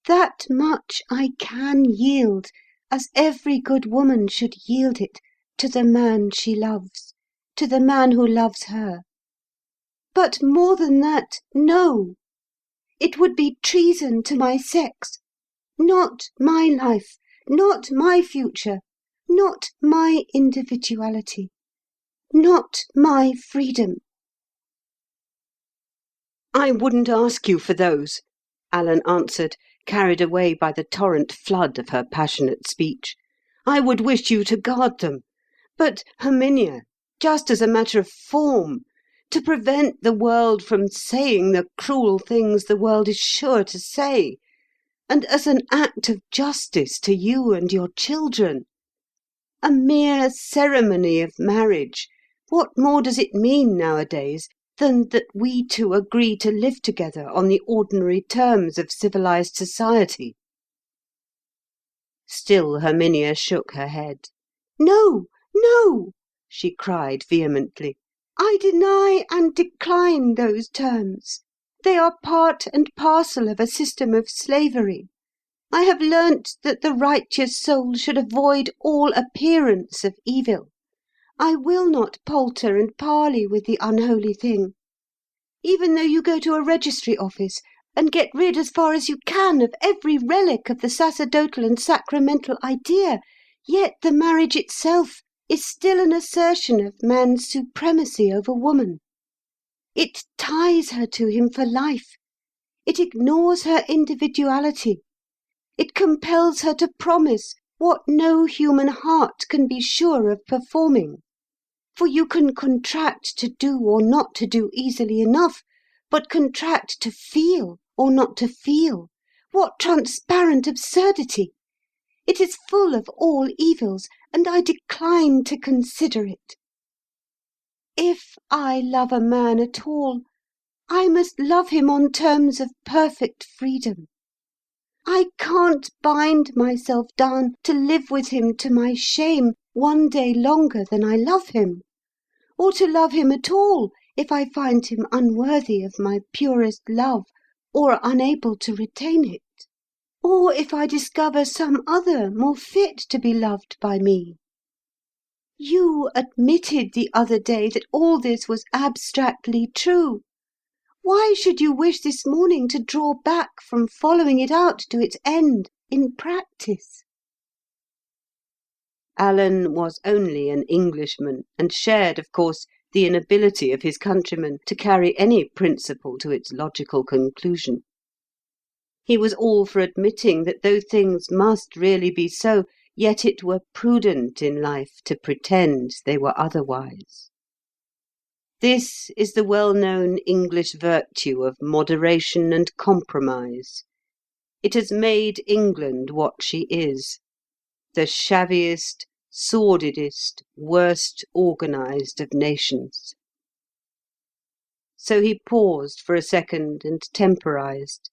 That much I can yield, as every good woman should yield it, to the man she loves, to the man who loves her. But more than that, no. It would be treason to my sex. Not my life, not my future, not my individuality, not my freedom. "I wouldn't ask you for those," Alan answered, carried away by the torrent flood of her passionate speech. "I would wish you to guard them. But, Herminia, just as a matter of form, to prevent the world from saying the cruel things the world is sure to say, and as an act of justice to you and your children. A mere ceremony of marriage, what more does it mean nowadays than that we two agree to live together on the ordinary terms of civilised society?" Still Herminia shook her head. "No, no!" she cried vehemently. "I deny and decline those terms. They are part and parcel of a system of slavery. I have learnt that the righteous soul should avoid all appearance of evil. I will not palter and parley with the unholy thing. Even though you go to a registry office, and get rid as far as you can of every relic of the sacerdotal and sacramental idea, yet the marriage itself is still an assertion of man's supremacy over woman. It ties her to him for life. It ignores her individuality. It compels her to promise what no human heart can be sure of performing. For you can contract to do or not to do easily enough, but contract to feel or not to feel. What transparent absurdity! It is full of all evils, and I decline to consider it. If I love a man at all, I must love him on terms of perfect freedom. I can't bind myself down to live with him to my shame one day longer than I love him, or to love him at all if I find him unworthy of my purest love or unable to retain it, or if I discover some other more fit to be loved by me. You admitted the other day that all this was abstractly true. Why should you wish this morning to draw back from following it out to its end in practice? Alan was only an Englishman, and shared, of course, the inability of his countrymen to carry any principle to its logical conclusion. He was all for admitting that though things must really be so, yet it were prudent in life to pretend they were otherwise. This is the well-known English virtue of moderation and compromise. It has made England what she is, the shabbiest, sordidest, worst organised of nations. So he paused for a second and temporised.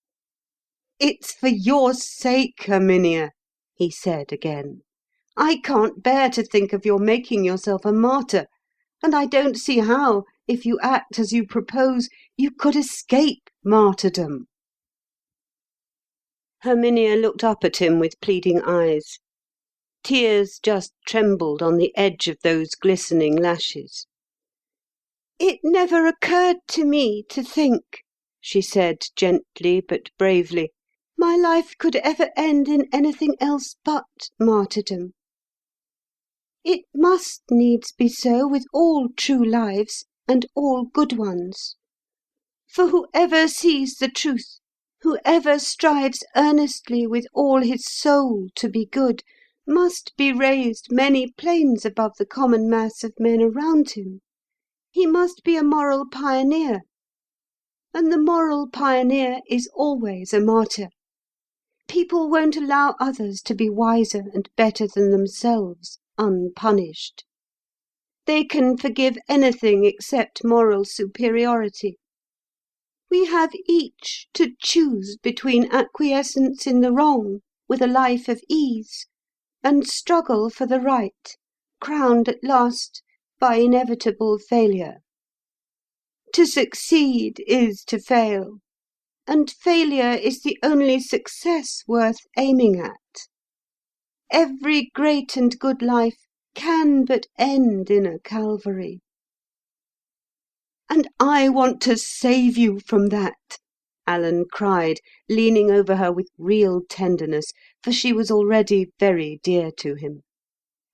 "It's for your sake, Herminia," he said again. "I can't bear to think of your making yourself a martyr, and I don't see how, if you act as you propose, you could escape martyrdom." Herminia looked up at him with pleading eyes. Tears just trembled on the edge of those glistening lashes. "It never occurred to me to think," she said gently but bravely, "my life could ever end in anything else but martyrdom. It must needs be so with all true lives and all good ones. For whoever sees the truth, whoever strives earnestly with all his soul to be good, must be raised many planes above the common mass of men around him. He must be a moral pioneer, and the moral pioneer is always a martyr. People won't allow others to be wiser and better than themselves, unpunished. They can forgive anything except moral superiority. We have each to choose between acquiescence in the wrong, with a life of ease, and struggle for the right, crowned at last by inevitable failure. To succeed is to fail, and failure is the only success worth aiming at. Every great and good life can but end in a Calvary. And I want to save you from that," Alan cried, leaning over her with real tenderness, for she was already very dear to him.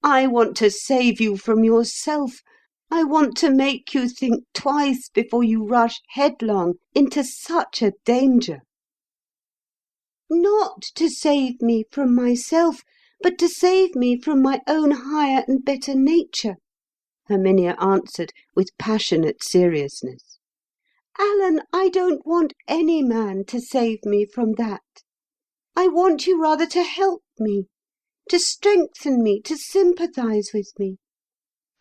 "I want to save you from yourself. I want to make you think twice before you rush headlong into such a danger." "Not to save me from myself, but to save me from my own higher and better nature," Herminia answered with passionate seriousness. "Alan, I don't want any man to save me from that. I want you rather to help me, to strengthen me, to sympathise with me.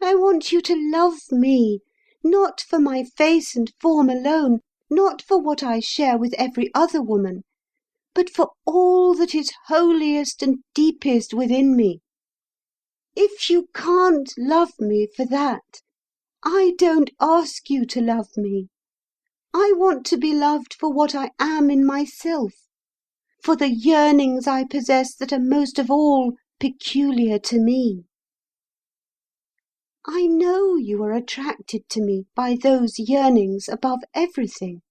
I want you to love me, not for my face and form alone, not for what I share with every other woman, but for all that is holiest and deepest within me. If you can't love me for that, I don't ask you to love me. I want to be loved for what I am in myself, for the yearnings I possess that are most of all peculiar to me. I know you are attracted to me by those yearnings above everything.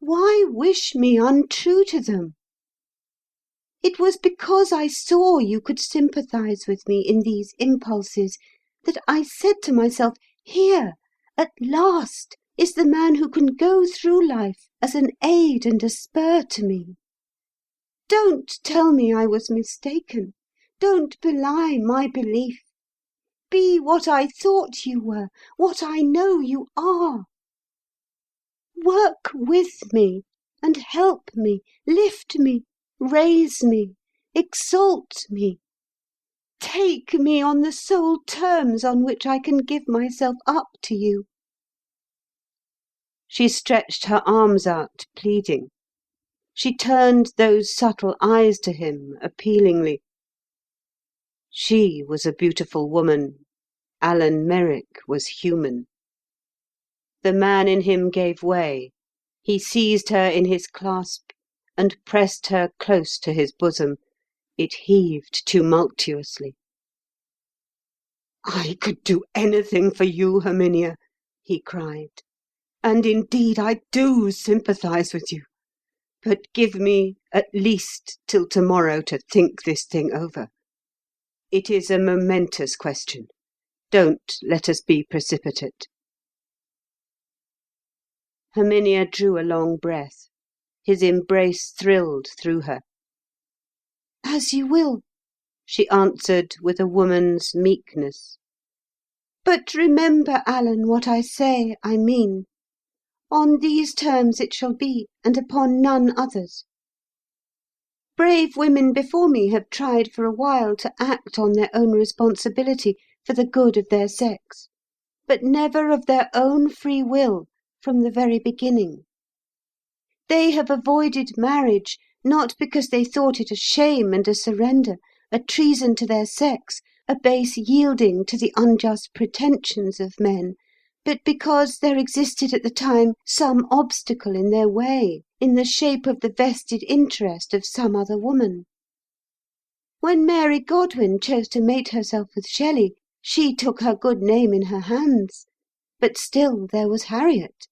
Why wish me untrue to them? It was because I saw you could sympathise with me in these impulses that I said to myself, here, at last, is the man who can go through life as an aid and a spur to me. Don't tell me I was mistaken. Don't belie my belief. Be what I thought you were, what I know you are. Work with me, and help me, lift me, raise me, exalt me. Take me on the sole terms on which I can give myself up to you." She stretched her arms out, pleading. She turned those subtle eyes to him, appealingly. She was a beautiful woman. Alan Merrick was human. The man in him gave way. He seized her in his clasp and pressed her close to his bosom. It heaved tumultuously. "I could do anything for you, Herminia," he cried. "And indeed I do sympathise with you. But give me at least till to-morrow to think this thing over. It is a momentous question. Don't let us be precipitate." Herminia drew a long breath. His embrace thrilled through her. "As you will," she answered with a woman's meekness. "But remember, Alan, what I say, I mean. On these terms it shall be, and upon none others. Brave women before me have tried for a while to act on their own responsibility for the good of their sex, but never of their own free will from the very beginning. They have avoided marriage, not because they thought it a shame and a surrender, a treason to their sex, a base yielding to the unjust pretensions of men, but because there existed at the time some obstacle in their way, in the shape of the vested interest of some other woman. When Mary Godwin chose to mate herself with Shelley, she took her good name in her hands, but still there was Harriet.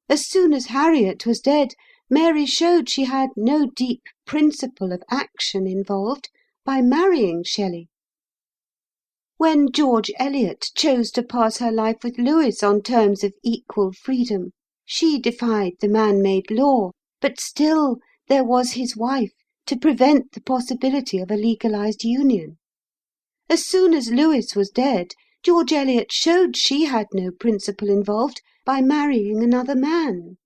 As soon as Harriet was dead, Mary showed she had no deep principle of action involved by marrying Shelley. When George Eliot chose to pass her life with Lewis on terms of equal freedom, she defied the man-made law, but still there was his wife to prevent the possibility of a legalised union. As soon as Lewis was dead, George Eliot showed she had no principle involved by marrying another man.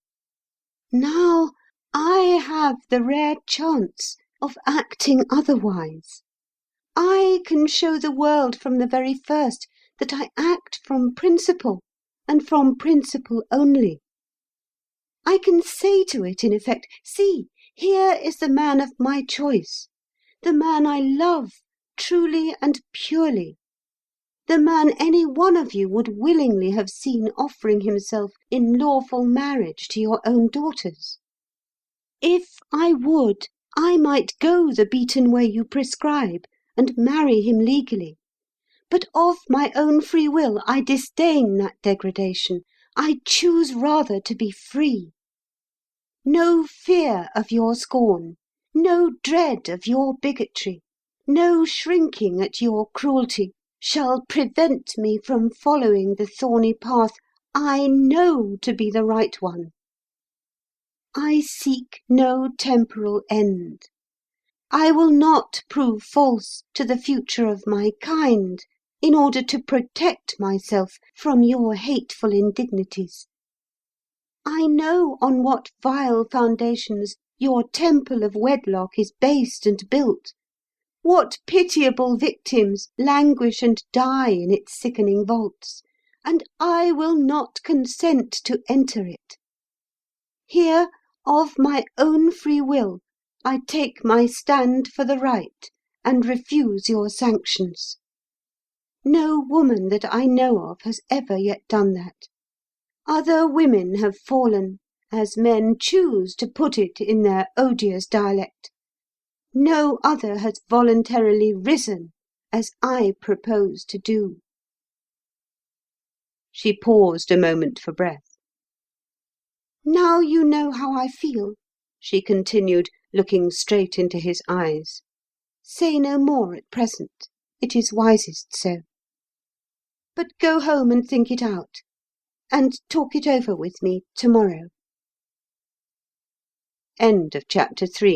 Now I have the rare chance of acting otherwise. I can show the world from the very first that I act from principle, and from principle only. I can say to it, in effect, see, here is the man of my choice, the man I love truly and purely, the man any one of you would willingly have seen offering himself in lawful marriage to your own daughters. If I would, I might go the beaten way you prescribe, and marry him legally. But of my own free will I disdain that degradation. I choose rather to be free. No fear of your scorn, no dread of your bigotry, no shrinking at your cruelty, shall prevent me from following the thorny path I know to be the right one. I seek no temporal end. I will not prove false to the future of my kind in order to protect myself from your hateful indignities. I know on what vile foundations your temple of wedlock is based and built, what pitiable victims languish and die in its sickening vaults, and I will not consent to enter it. Here, of my own free will, I take my stand for the right, and refuse your sanctions. No woman that I know of has ever yet done that. Other women have fallen, as men choose to put it in their odious dialect. No other has voluntarily risen, as I propose to do. She paused a moment for breath. Now you know how I feel," she continued, looking straight into his eyes. "Say no more at present. It is wisest so. But go home and think it out, and talk it over with me to morrow." Chapter 4